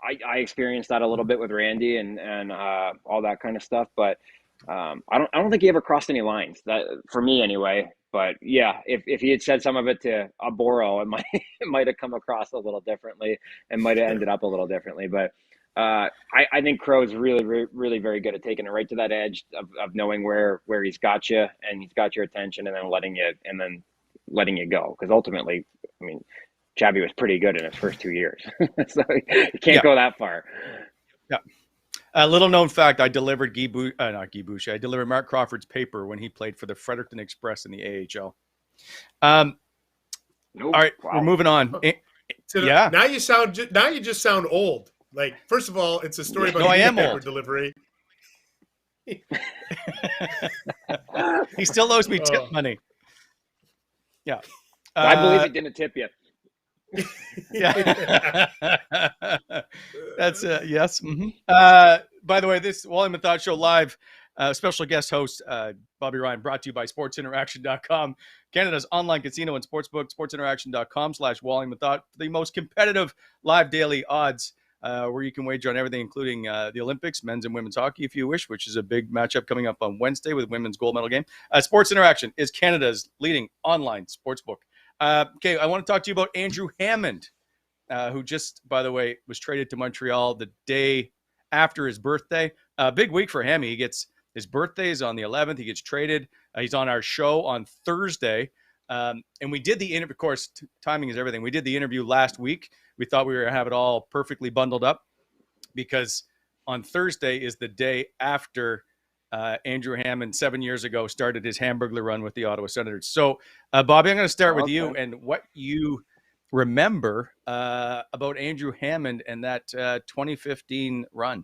I experienced that a little bit with Randy and all that kind of stuff. But I don't think he ever crossed any lines, that for me anyway. But yeah, if he had said some of it to Aboro, it might have come across a little differently and might have ended up a little differently. But I think Crow is really, really very good at taking it right to that edge of knowing where he's got you and he's got your attention, and then letting you go. Because ultimately, I mean, Chavi was pretty good in his first 2 years, so you can't go that far. Yeah. A little known fact: I delivered not Guy Boucher. I delivered Marc Crawford's paper when he played for the Fredericton Express in the AHL. All right, we're moving on. Now you just sound old. Like, first of all, it's a story about paper delivery. He still owes me tip money. Yeah, I believe he didn't tip you. Yeah, that's yes. Mm-hmm. By the way, this Wally Methot Show live, special guest host Bobby Ryan, brought to you by SportsInteraction.com, Canada's online casino and sportsbook. SportsInteraction.com/Wally Methot, the most competitive live daily odds, where you can wager on everything, including the Olympics, men's and women's hockey, if you wish, which is a big matchup coming up on Wednesday with women's gold medal game. Sports Interaction is Canada's leading online sportsbook. Okay, I want to talk to you about Andrew Hammond, who just, by the way, was traded to Montreal the day after his birthday. Big week for him. His birthday is on the 11th. He gets traded. He's on our show on Thursday. And we did the interview. Of course, timing is everything. We did the interview last week. We thought we were going to have it all perfectly bundled up, because on Thursday is the day after Andrew Hammond 7 years ago started his Hamburglar run with the Ottawa Senators. So, Bobby, I'm going to start with you and what you remember about Andrew Hammond and that 2015 run.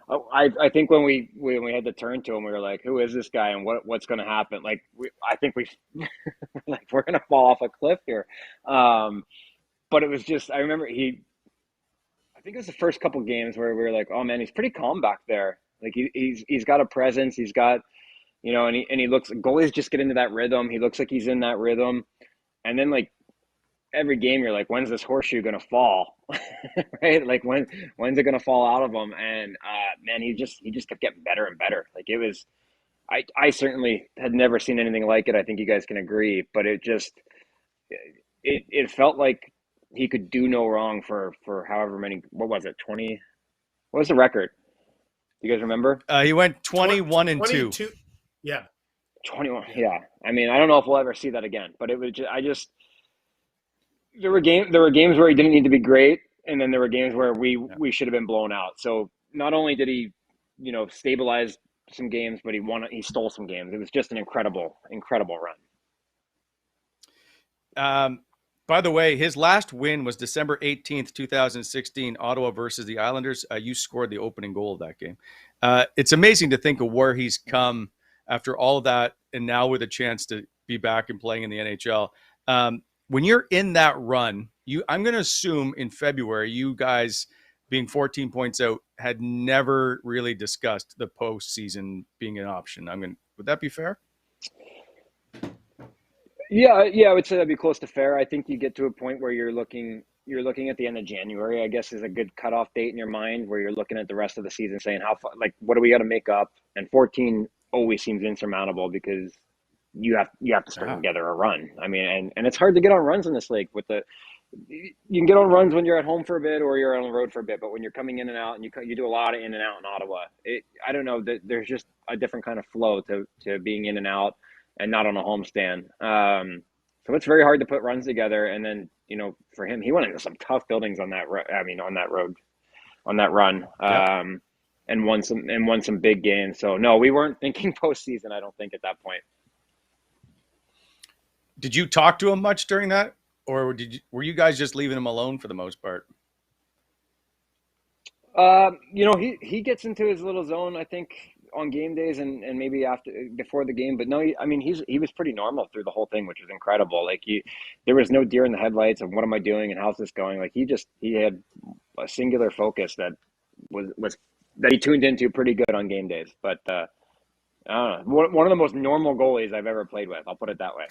I think when we had to turn to him, we were like, "Who is this guy, and what's going to happen?" Like, I think we like we're going to fall off a cliff here. But it was just, I remember I think it was the first couple games where we were like, "Oh man, he's pretty calm back there. Like he's got a presence. He's got, and he looks. Goalies just get into that rhythm. He looks like he's in that rhythm, and then like every game you're like, when's this horseshoe gonna fall? Right? Like when's it gonna fall out of him? And man, he just kept getting better and better. Like it was, I certainly had never seen anything like it. I think you guys can agree, but it felt like he could do no wrong for however many. What was it? 20? What was the record? You guys remember? He went 21 and 2. Yeah. 21. Yeah. I mean, I don't know if we'll ever see that again, but it was just there were games where he didn't need to be great, and then there were games where we should have been blown out. So not only did he, stabilize some games, but he stole some games. It was just an incredible run. By the way, his last win was December 18th, 2016, Ottawa versus the Islanders. You scored the opening goal of that game. It's amazing to think of where he's come after all of that, and now with a chance to be back and playing in the NHL. When you're in that run, I'm going to assume in February, you guys being 14 points out had never really discussed the postseason being an option. Would that be fair? Yeah, I would say that'd be close to fair. I think you get to a point where you're looking at the end of January, I guess, is a good cutoff date in your mind, where you're looking at the rest of the season saying what do we got to make up? And 14 always seems insurmountable because you have to start together a run. I mean, and it's hard to get on runs in this league you can get on runs when you're at home for a bit or you're on the road for a bit, but when you're coming in and out, and you do a lot of in and out in Ottawa, I don't know, there's just a different kind of flow to being in and out and not on a homestand. So it's very hard to put runs together. And then, for him, he went into some tough buildings on that run, and won some big games. So no, we weren't thinking postseason, I don't think, at that point. Did you talk to him much during that? Or were you guys just leaving him alone for the most part? He gets into his little zone, I think, on game days and maybe before the game. But no, he was pretty normal through the whole thing, which was incredible. Like there was no deer in the headlights of what am I doing and how's this going. Like he had a singular focus that was that he tuned into pretty good on game days. But I don't know, one of the most normal goalies I've ever played with. I'll put it that way.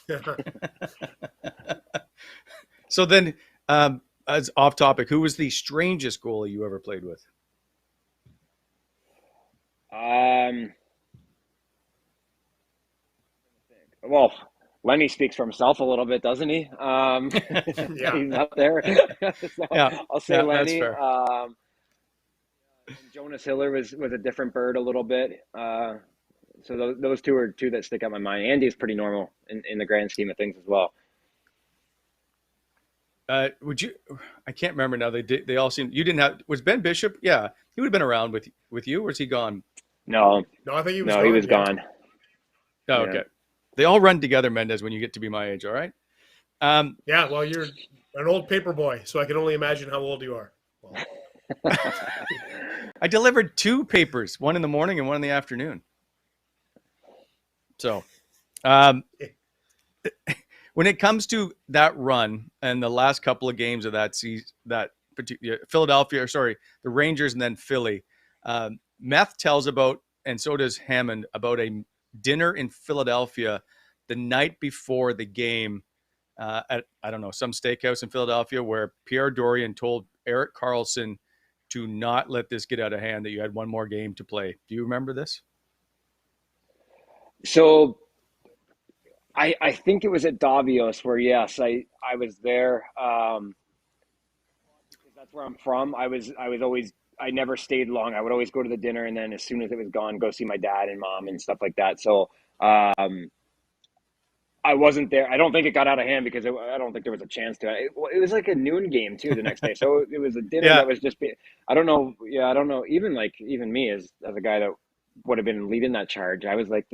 So then, as off topic, who was the strangest goalie you ever played with? Well, Lenny speaks for himself a little bit, doesn't he? Yeah. He's up there. So Yeah. I'll say Lenny. That's fair. Jonas Hiller was a different bird a little bit. So those two are two that stick out in my mind. Andy's pretty normal in the grand scheme of things as well. I can't remember now. They all seem. You didn't have. Was Ben Bishop? Yeah, he would have been around with you, or was he gone? No, I think he was. No, he was gone. Oh, okay. They all run together, Mendes. When you get to be my age, all right. Yeah, well, you're an old paper boy, so I can only imagine how old you are. Well. I delivered 2 papers, one in the morning and one in the afternoon. So, when it comes to that run and the last couple of games of that season, the Rangers and then Philly, Meth tells about, and so does Hammond, about a dinner in Philadelphia the night before the game at, I don't know, some steakhouse in Philadelphia, where Pierre Dorian told Erik Karlsson to not let this get out of hand, that you had one more game to play. Do you remember this? So I think it was at Davios where, yes, I was there. Because that's where I'm from. I never stayed long. I would always go to the dinner, and then as soon as it was gone, go see my dad and mom and stuff like that. So I wasn't there. I don't think it got out of hand because I don't think there was a chance to. It was like a noon game too the next day. So it was a dinner that was just. I don't know. Yeah, I don't know. Even me as a guy that would have been leading that charge, I was like,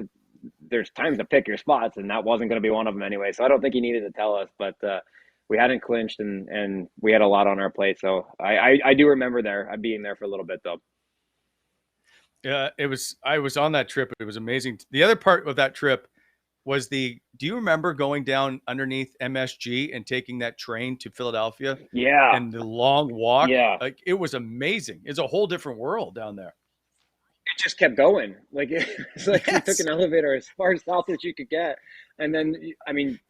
there's times to pick your spots, and that wasn't going to be one of them anyway. So I don't think he needed to tell us, but we hadn't clinched, and we had a lot on our plate. So I do remember being there for a little bit though. Yeah, I was on that trip. It was amazing. The other part of that trip was do you remember going down underneath MSG and taking that train to Philadelphia? Yeah. And the long walk? Yeah. Like, it was amazing. It's a whole different world down there. It just kept going. Like, it's like you took an elevator as far south as you could get. And then, I mean,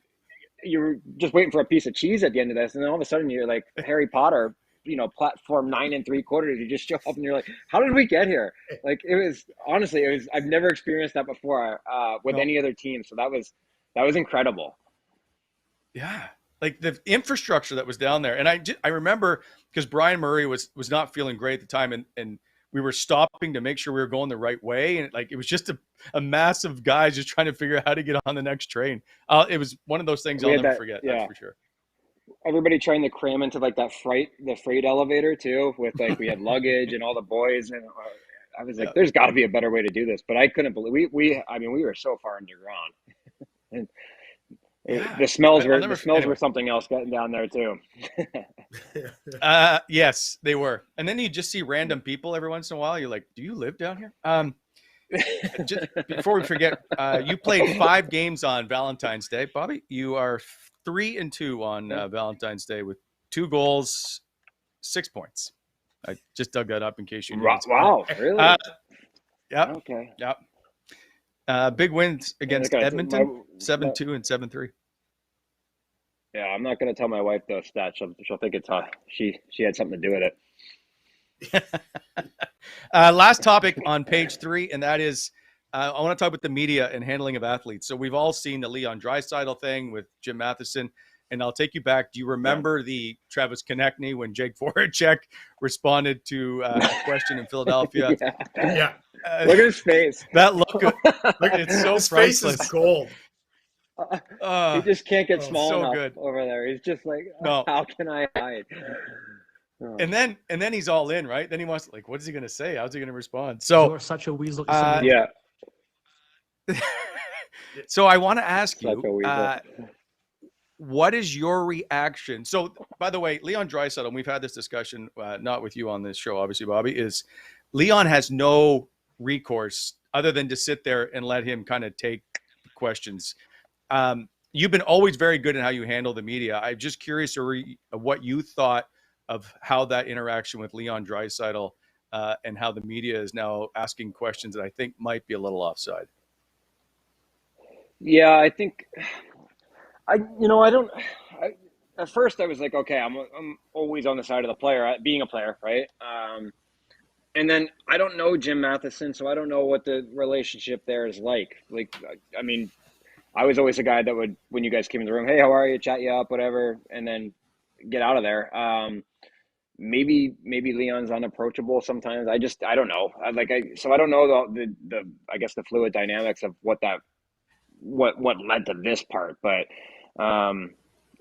you were just waiting for a piece of cheese at the end of this. And then all of a sudden you're like Harry Potter, platform 9 3/4. You just show up and you're like, how did we get here? Like, I've never experienced that before with any other team. So that was incredible. Yeah. Like the infrastructure that was down there. And I remember because Brian Murray was not feeling great at the time. And we were stopping to make sure we were going the right way. And it was just a mass of guys just trying to figure out how to get on the next train. It was one of those things I'll never forget. Yeah. That's for sure. Everybody trying to cram into the freight elevator too, with we had luggage and all the boys. And I was like, there's got to be a better way to do this. But I couldn't believe we were so far underground. And the smells were something else getting down there too. Yes, they were. And then you just see random people every once in a while. You're like, do you live down here? Just before we forget, you played 5 games on Valentine's Day. Bobby, you are 3-2 on Valentine's Day with 2 goals, 6 points. I just dug that up in case you knew. Wow, really? Yep. Okay. Yep. Big wins against Edmonton, 7-2 and 7-3. Yeah, I'm not going to tell my wife those stats. She'll think it's she had something to do with it. Last topic on page 3, and that is I want to talk about the media and handling of athletes. So we've all seen the Leon Draisaitl thing with Jim Matheson, and I'll take you back. Do you remember the Travis Konechny when Jake Voracek responded to a question in Philadelphia? Yeah. Look at his face. That look, it's so his priceless. Face is gold. He just can't get small so enough good. over there. He's just like, how can I hide? And then he's all in, right? Then he wants what is he going to say? How's he going to respond? So you're such a weasel. Yeah. So I want to ask you, what is your reaction? So, by the way, Leon Draisaitl, and we've had this discussion, not with you on this show, obviously, Bobby, is Leon has no recourse other than to sit there and let him kind of take questions. You've been always very good in how you handle the media. I'm just curious of what you thought of how that interaction with Leon Draisaitl and how the media is now asking questions that I think might be a little offside. Yeah, I think at first I was like, okay, I'm always on the side of the player, being a player, right? And then I don't know Jim Matheson, so I don't know what the relationship there is like. I mean, I was always a guy that would, when you guys came in the room, hey, how are you? Chat you up, whatever, and then get out of there. Maybe Leon's unapproachable sometimes. I don't know. So I don't know the I guess the fluid dynamics of what led to this part, but I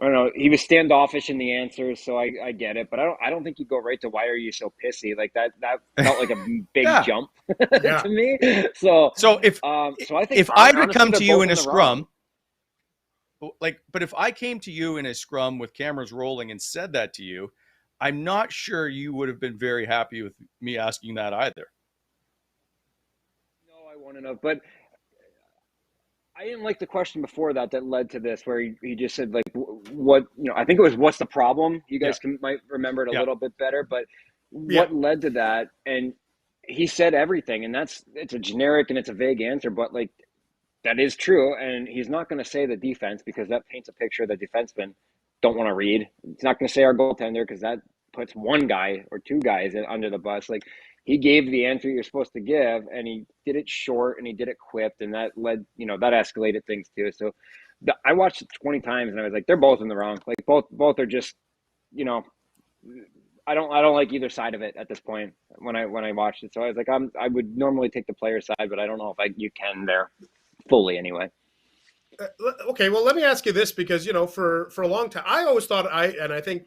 don't know. He was standoffish in the answers, so I get it, but I don't think you go right to why are you so pissy? Like that felt like a big jump to me. So if I think if I were to come to you in a scrum, but if I came to you in a scrum with cameras rolling and said that to you, I'm not sure you would have been very happy with me asking that either. No, I wouldn't have, but I didn't like the question before that led to this, where he just said, what, I think it was, what's the problem? You guys might remember it a little bit better, but what led to that? And he said everything, and it's a generic and it's a vague answer, but that is true. And he's not going to say the defense, because that paints a picture that defensemen don't want to read. He's not going to say our goaltender, because that puts one guy or two guys under the bus. He gave the answer you're supposed to give, and he did it short and he did it quipped, and that led, that escalated things too. So I watched it 20 times and I was like, they're both in the wrong. Both are just, I don't like either side of it at this point when I watched it. So I was like, I would normally take the player side, but I don't know if you can there fully anyway. Okay, well, let me ask you this, because for a long time, I always thought and I think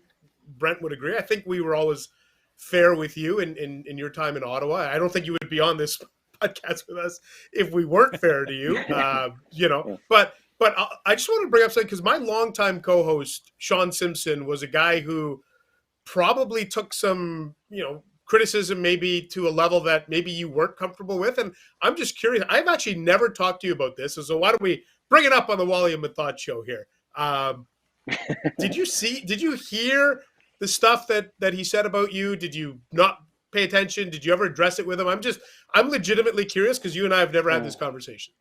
Brent would agree, I think we were always fair with you in your time in Ottawa. I don't think you would be on this podcast with us if we weren't fair to you. But I just want to bring up something, because my longtime co-host Sean Simpson was a guy who probably took some criticism maybe to a level that maybe you weren't comfortable with. And I'm just curious. I've actually never talked to you about this. So why don't we bring it up on the Wally and Methot show here? Did you hear the stuff that he said about you? Did you not pay attention? Did you ever address it with him? I'm legitimately curious because you and I have never had this conversation.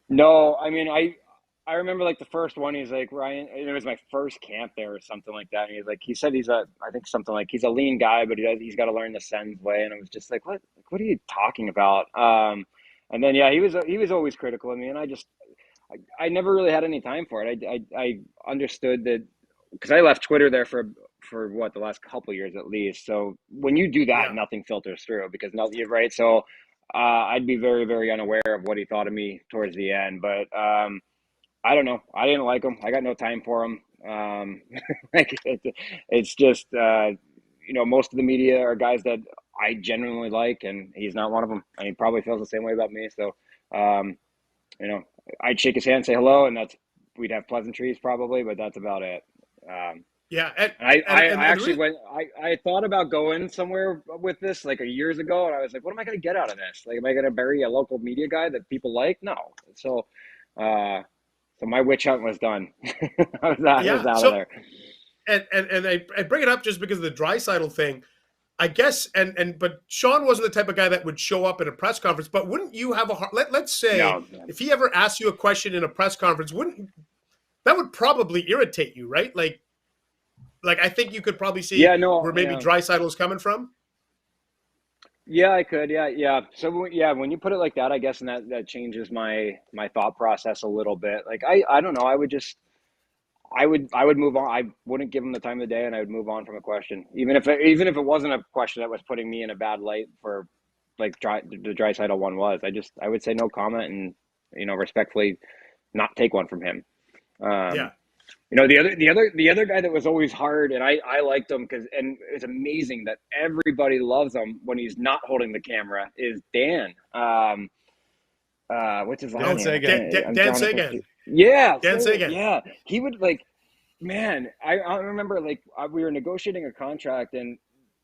No, I mean, I remember like the first one, he's like, Ryan, it was my first camp there or something like that. And he said he's I think something like he's a lean guy, but he's got to learn the Sens way. And I was just like, what are you talking about? And then, yeah, he was always critical of me. And I never really had any time for it. I understood that because I left Twitter there for what, the last couple of years at least. So when you do that, nothing filters through because nothing, right? So I'd be very, very unaware of what he thought of me towards the end. But I don't know. I didn't like him. I got no time for him. Like it's just, most of the media are guys that I genuinely like, and he's not one of them. And he probably feels the same way about me. So, I'd shake his hand, say hello, and we'd have pleasantries probably, but that's about it. Yeah, I actually went. I thought about going somewhere with this like years ago, and I was like, "What am I going to get out of this? Like, am I going to bury a local media guy that people like? No." So my witch hunt was done. I was out of there. And I bring it up just because of the Draisaitl thing, I guess. But Sean wasn't the type of guy that would show up in a press conference. But wouldn't you have let's say if he ever asked you a question in a press conference, that would probably irritate you, right? Like I think you could probably see where maybe Draisaitl is coming from. Yeah, I could. Yeah. So when you put it like that, I guess, and that changes my thought process a little bit. Like I don't know. I would move on. I wouldn't give him the time of the day, and I would move on from a question, even if it wasn't a question that was putting me in a bad light for like the Draisaitl one was. I would say no comment and respectfully not take one from him. The other guy that was always hard, and I liked him and it's amazing that everybody loves him when he's not holding the camera, is Dan. What's his last name? Dan Sagan. Yeah, Dan Sagan. Yeah, he would man. I remember we were negotiating a contract, and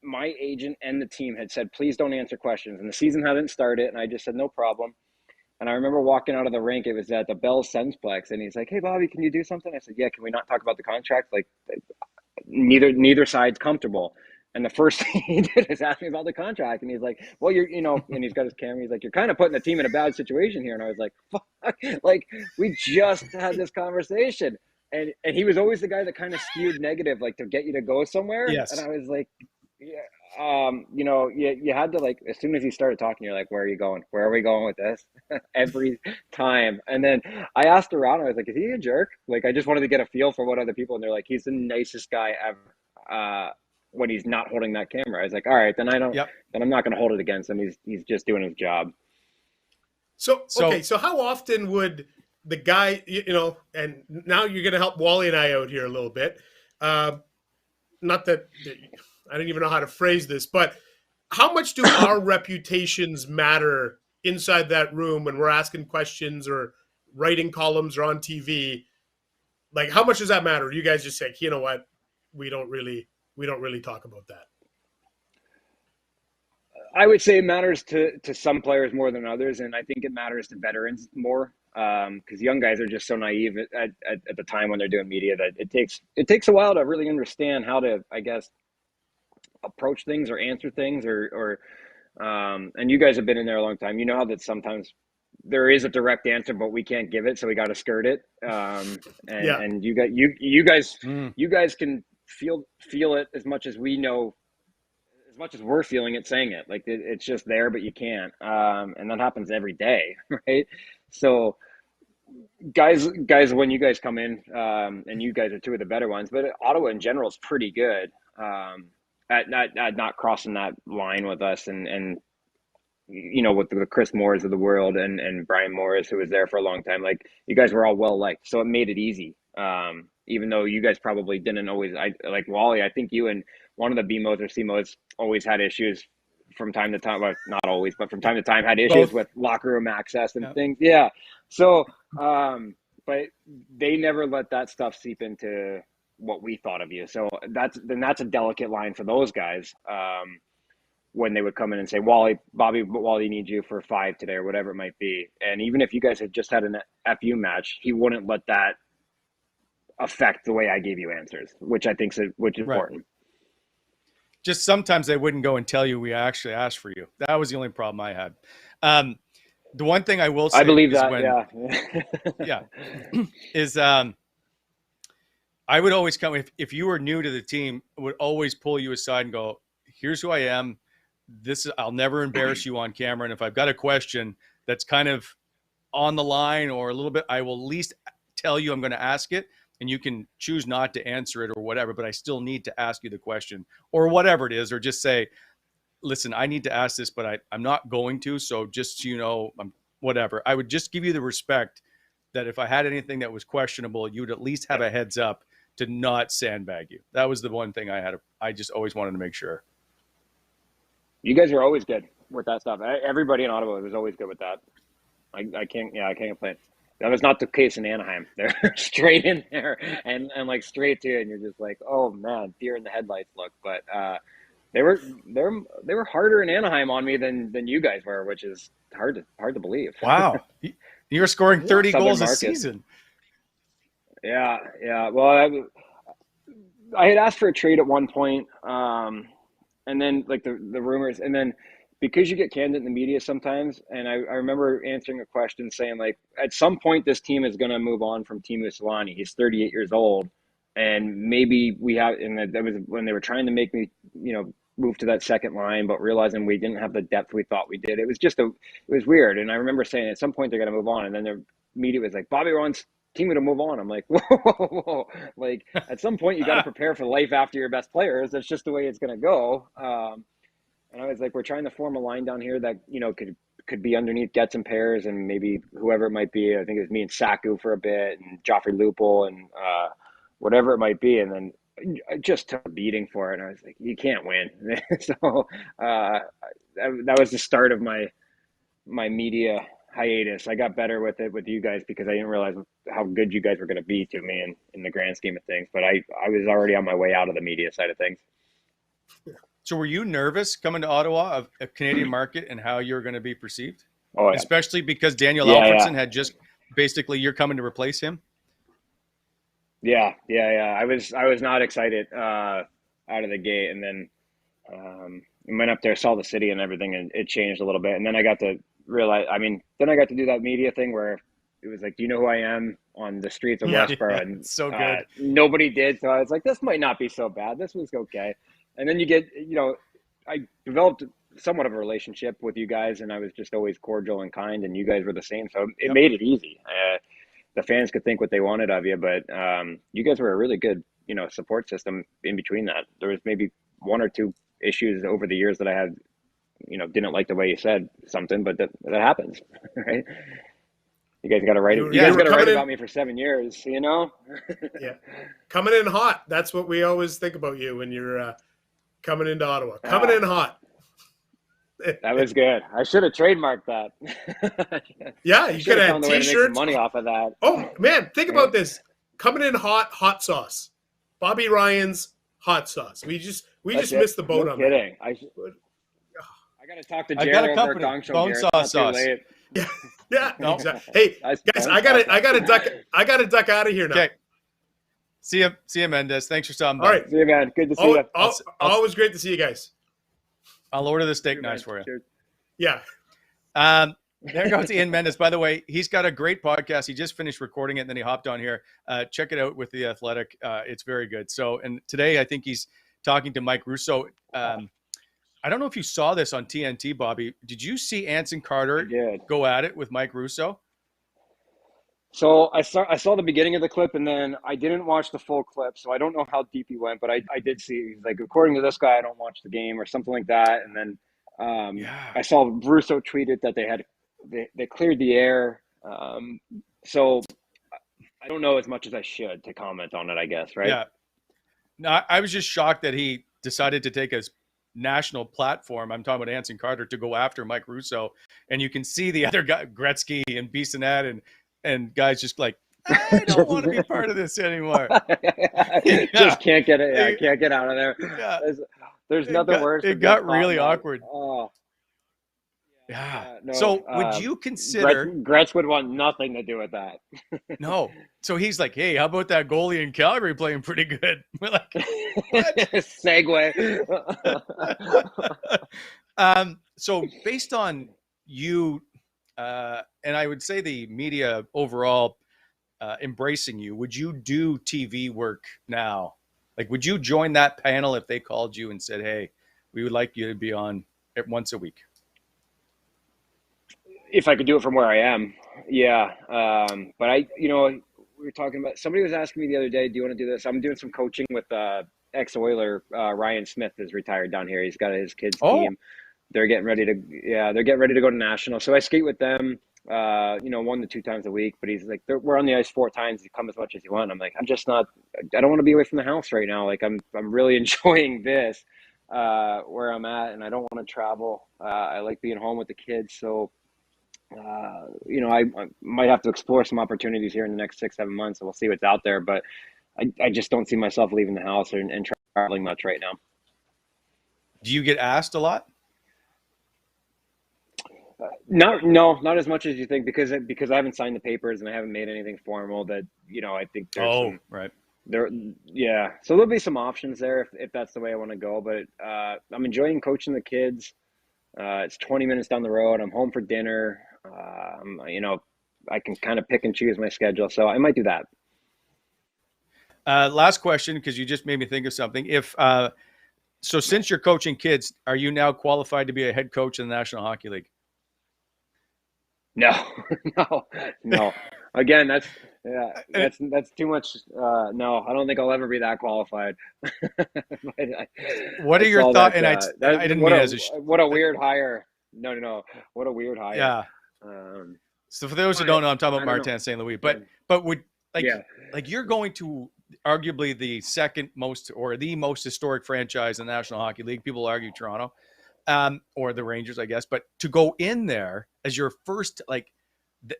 my agent and the team had said, "Please don't answer questions," and the season hadn't started, and I just said, "No problem." And I remember walking out of the rink, it was at the Bell Sensplex, and he's like, "Hey, Bobby, can you do something?" I said, "Yeah, can we not talk about the contract? Like, neither side's comfortable." And the first thing he did is ask me about the contract. And he's like, "Well, and he's got his camera. He's like, "You're kind of putting the team in a bad situation here." And I was like, "Fuck, like, we just had this conversation." And he was always the guy that kind of skewed negative, like to get you to go somewhere. Yes. And I was like, yeah. You had to, like, as soon as he started talking, you're like, "Where are you going? Where are we going with this?" Every time. And then I asked around, I was like, "Is he a jerk?" Like, I just wanted to get a feel for what other people, and they're like, "He's the nicest guy ever." When he's not holding that camera, I was like, "All right, then then I'm not going to hold it against him. He's just doing his job." So how often would the guy, and now you're going to help Wally and I out here a little bit. Not that I don't even know how to phrase this, but how much do our reputations matter inside that room when we're asking questions or writing columns or on TV? Like, how much does that matter? You guys just say, "You know what? We don't really talk about that." I would say it matters to some players more than others, and I think it matters to veterans more because young guys are just so naive at the time when they're doing media that it takes a while to really understand how to, I guess, approach things or answer things or and you guys have been in there a long time. You know how that sometimes there is a direct answer, but we can't give it, so we got to skirt it. And you guys can feel it as much as we know, as much as we're feeling it, saying it. Like it's just there, but you can't. And that happens every day, right? So guys, when you guys come in, and you guys are two of the better ones, but Ottawa in general is pretty good at not crossing that line with us, and with the Chris Moores of the world and Brian Morris, who was there for a long time. Like, you guys were all well liked, so it made it easy. Even though you guys probably didn't always, like Wally, I think you and one of the BMOs or CMOs always had issues from time to time. Well, not always, but from time to time had issues with locker room access and things. Yeah. So, but they never let that stuff seep into what we thought of you. So that's a delicate line for those guys. When they would come in and say, Wally needs you for 5 today or whatever it might be. And even if you guys had just had an FU match, he wouldn't let that affect the way I gave you answers, which I think is important. Just sometimes they wouldn't go and tell you we actually asked for you. That was the only problem I had. The one thing I will say, I believe that, is I would always come, if you were new to the team, would always pull you aside and go, here's who I am. I'll never embarrass you on camera. And if I've got a question that's kind of on the line or a little bit, I will at least tell you I'm going to ask it, and you can choose not to answer it or whatever, but I still need to ask you the question or whatever it is, or just say, listen, I need to ask this, but I'm not going to. So just so you know, whatever. I would just give you the respect that if I had anything that was questionable, you would at least have a heads up to not sandbag you. That was the one thing I had. I just always wanted to make sure. You guys are always good with that stuff. Everybody in Ottawa was always good with that. I can't complain. That was not the case in Anaheim. They're straight in there and like straight to it, and you're just like, oh man, deer in the headlights look. But they were harder in Anaheim on me than you guys were, which is hard to believe. Wow, you're scoring 30 goals a season. Yeah. Well, I had asked for a trade at one point. And then like the rumors, and then because you get candid in the media sometimes, and I remember answering a question saying like, at some point this team is going to move on from Teemu Selanne. He's 38 years old, and maybe we have. And that was when they were trying to make me, move to that second line, but realizing we didn't have the depth we thought we did. It was just it was weird. And I remember saying at some point they're going to move on, and then the media was like, Bobby wants Teemu to move on. I'm like, whoa. Like at some point you got to prepare for life after your best players. That's just the way it's going to go. And I was like, we're trying to form a line down here that, could be underneath Getz and Pears and maybe whoever it might be. I think it was me and Saku for a bit and Joffrey Lupul and whatever it might be. And then I just took a beating for it. And I was like, you can't win. So that was the start of my media hiatus. I got better with it with you guys because I didn't realize how good you guys were going to be to me in the grand scheme of things. But I was already on my way out of the media side of things. So were you nervous coming to Ottawa of a Canadian market and how you're going to be perceived? Oh, yeah. Especially because Daniel Alfredson had just basically you're coming to replace him. Yeah. I was not excited out of the gate, and then went up there, saw the city and everything, and it changed a little bit. And then I got to realize, then I got to do that media thing where it was like, do you know who I am on the streets of Westboro? And so good. Nobody did. So I was like, this might not be so bad. This was okay. And then you get, I developed somewhat of a relationship with you guys, and I was just always cordial and kind, and you guys were the same. So it made it easy. The fans could think what they wanted of you, but you guys were a really good, support system in between that. There was maybe one or two issues over the years that I had, didn't like the way you said something, but that happens, right? You guys got to write. You guys got to write about me for 7 years, Yeah, coming in hot. That's what we always think about you when you're coming into Ottawa. Coming in hot. That was good. I should have trademarked that. Yeah, you could have T-shirts. Money off of that. Oh man, think about this. Coming in hot sauce. Bobby Ryan's hot sauce. We just missed the boat on kidding. that. I got to talk to Jared over Gong Show. Bone sauce. Yeah, exactly. Hey guys, I gotta duck out of here now. Okay. See you, Mendes. Thanks for stopping by. All right, see you, man. Good to see you. Always great to see you guys. I'll order the steak knives for you. Cheers. Yeah. There goes Ian Mendes. By the way, he's got a great podcast. He just finished recording it, and then he hopped on here. Check it out with The Athletic. It's very good. So, and today I think he's talking to Mike Russo. I don't know if you saw this on TNT, Bobby. Did you see Anson Carter go at it with Mike Russo? So I saw the beginning of the clip, and then I didn't watch the full clip, so I don't know how deep he went, but I did see, like, according to this guy, I don't watch the game or something like that. And then I saw Russo tweeted that they cleared the air. So I don't know as much as I should to comment on it, I guess, right? Yeah. No, I was just shocked that he decided to take his national platform, I'm talking about Anson Carter, to go after Mike Russo. And you can see the other guy, Gretzky and Bissonnette and guys just like I don't want to be part of this anymore. Just can't get it. Yeah, can't get out of there. Yeah. There's nothing worse. It got really awkward. Oh. Yeah. No, so would you consider Gretz would want nothing to do with that? No. So he's like, hey, how about that goalie in Calgary playing pretty good? We're like, what? Segue. So based on you, and I would say the media overall embracing you, would you do TV work now? Like, would you join that panel if they called you and said, hey, we would like you to be on once a week? If I could do it from where I am, yeah. But we were talking about, somebody was asking me the other day, do you want to do this? I'm doing some coaching with ex-Oiler Ryan Smith is retired down here. He's got his kids team. They're getting ready to go to national. So I skate with them, 1 to 2 times a week. But he's like, we're on the ice 4 times. You come as much as you want. I'm like, I don't want to be away from the house right now. Like I'm really enjoying this where I'm at, and I don't want to travel. I like being home with the kids. So. I might have to explore some opportunities here in the next 6-7 months, and we'll see what's out there. But I just don't see myself leaving the house and traveling much right now. Do you get asked a lot? Not as much as you think, because I haven't signed the papers and I haven't made anything formal. That I think there's right there. Yeah, so there'll be some options there if that's the way I want to go. But I'm enjoying coaching the kids. It's 20 minutes down the road. I'm home for dinner. I can kind of pick and choose my schedule, so I might do that. Last question, because you just made me think of something. So since you're coaching kids, are you now qualified to be a head coach in the National Hockey League? No. Again, that's too much. No, I don't think I'll ever be that qualified. What are your thoughts? And I didn't mean as what a weird hire. No. What a weird hire. Yeah. So for those who don't know, I'm talking about Martin St. Louis. But you're going to arguably the second most or the most historic franchise in the National Hockey League. People argue Toronto, or the Rangers, I guess. But to go in there as your first,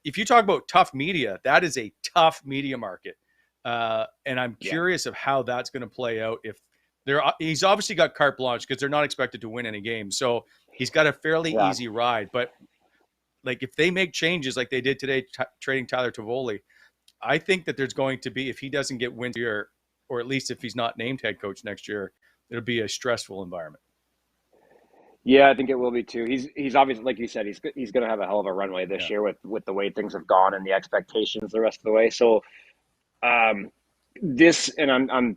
if you talk about tough media, that is a tough media market. And I'm curious of how that's going to play out. He's obviously got carte blanche because they're not expected to win any games. So he's got a fairly easy ride. But if they make changes like they did today, trading Tyler Toffoli, I think that there's going to be, if he doesn't get wins here, or at least if he's not named head coach next year, it'll be a stressful environment. Yeah, I think it will be too. He's obviously, like you said, he's going to have a hell of a runway this year with the way things have gone and the expectations the rest of the way. So this, and I'm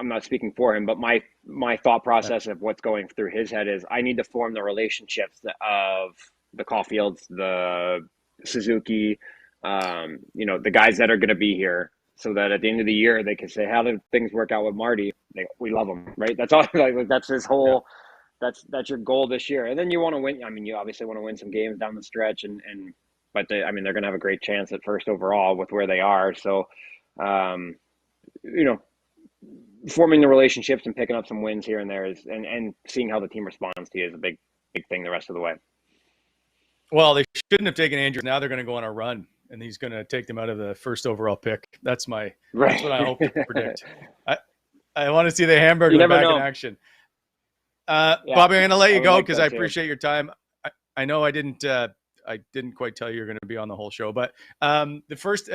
not speaking for him, but my thought process of what's going through his head is I need to form the relationships of the Caulfields, the Suzuki, the guys that are going to be here, so that at the end of the year they can say, how did things work out with Marty? We love him, right? That's all. That's his whole. Yeah. That's your goal this year, and then you want to win. I mean, you obviously want to win some games down the stretch, but they're going to have a great chance at first overall with where they are. So, forming the relationships and picking up some wins here and there and seeing how the team responds to you is a big thing the rest of the way. Well, they shouldn't have taken Andrews. Now they're going to go on a run, and he's going to take them out of the first overall pick. That's what I hope to predict. I want to see the hamburger back in action. Bobby, I'm going to let you go because I appreciate your time. I know I didn't quite tell you you're going to be on the whole show, but the first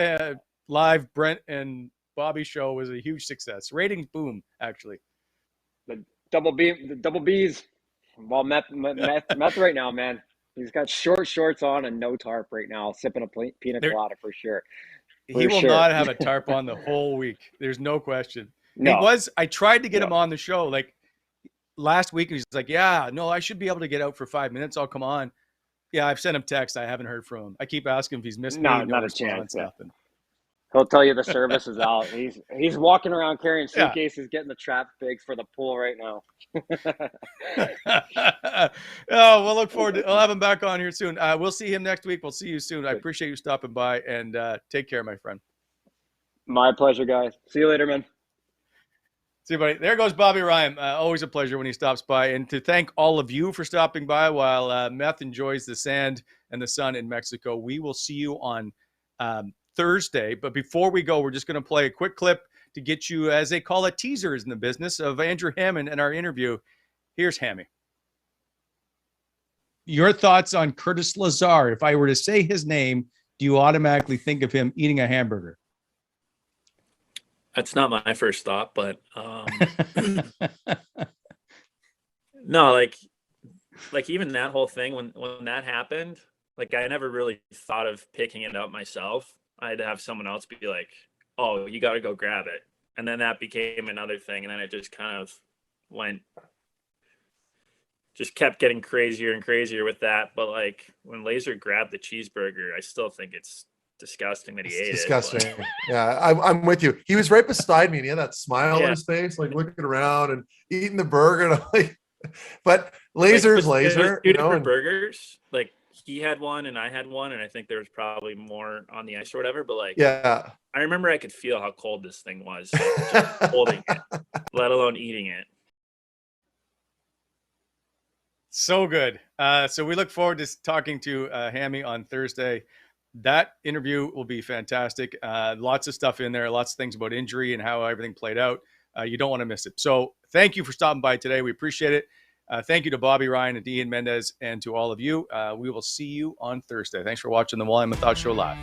live Brent and Bobby show was a huge success. Ratings boom, actually. The double B's. Well, Meth right now, man. He's got short shorts on and no tarp right now, sipping a pina colada for sure. He will not have a tarp on the whole week. There's no question. No. I tried to get him on the show last week, and he's like, I should be able to get out for 5 minutes. I'll come on. Yeah, I've sent him text. I haven't heard from him. I keep asking if he's missed me. No, not a chance. Nothing. He'll tell you the service is out. He's walking around carrying suitcases, getting the trap figs for the pool right now. We'll look forward to. I'll have him back on here soon. We'll see him next week. We'll see you soon. I appreciate you stopping by, and take care, my friend. My pleasure, guys. See you later, man. See you, buddy. There goes Bobby Ryan. Always a pleasure when he stops by. And to thank all of you for stopping by while Meth enjoys the sand and the sun in Mexico. We will see you on Thursday. But before we go, we're just going to play a quick clip to get you, as they call it, teasers in the business, of Andrew Hammond and our interview. Here's Hammy. Your thoughts on Curtis Lazar. If I were to say his name, do you automatically think of him eating a hamburger? That's not my first thought, but no, like even that whole thing when that happened, like I never really thought of picking it up myself. I had to have someone else be like, "Oh, you got to go grab it," and then that became another thing, and then it just kind of just kept getting crazier and crazier with that. But like when Laser grabbed the cheeseburger, I still think it's disgusting that he ate disgusting. it. Disgusting. Yeah, I'm with you. He was right beside me and he had that smile on his face, like looking around and eating the burger. And I'm like, but Laser's like, Laser. Two different burgers. Like he had one and I had one, and I think there was probably more on the ice or whatever. But like, yeah, I remember I could feel how cold this thing was, like, just holding it, let alone eating it. So good. So we look forward to talking to Hammy on Thursday. That interview will be fantastic. Lots of stuff in there, lots of things about injury and how everything played out. You don't want to miss it. So thank you for stopping by today. We appreciate it. Thank you to Bobby Ryan and Ian Mendes and to all of you. We will see you on Thursday. Thanks for watching the Wally and Methot Show live.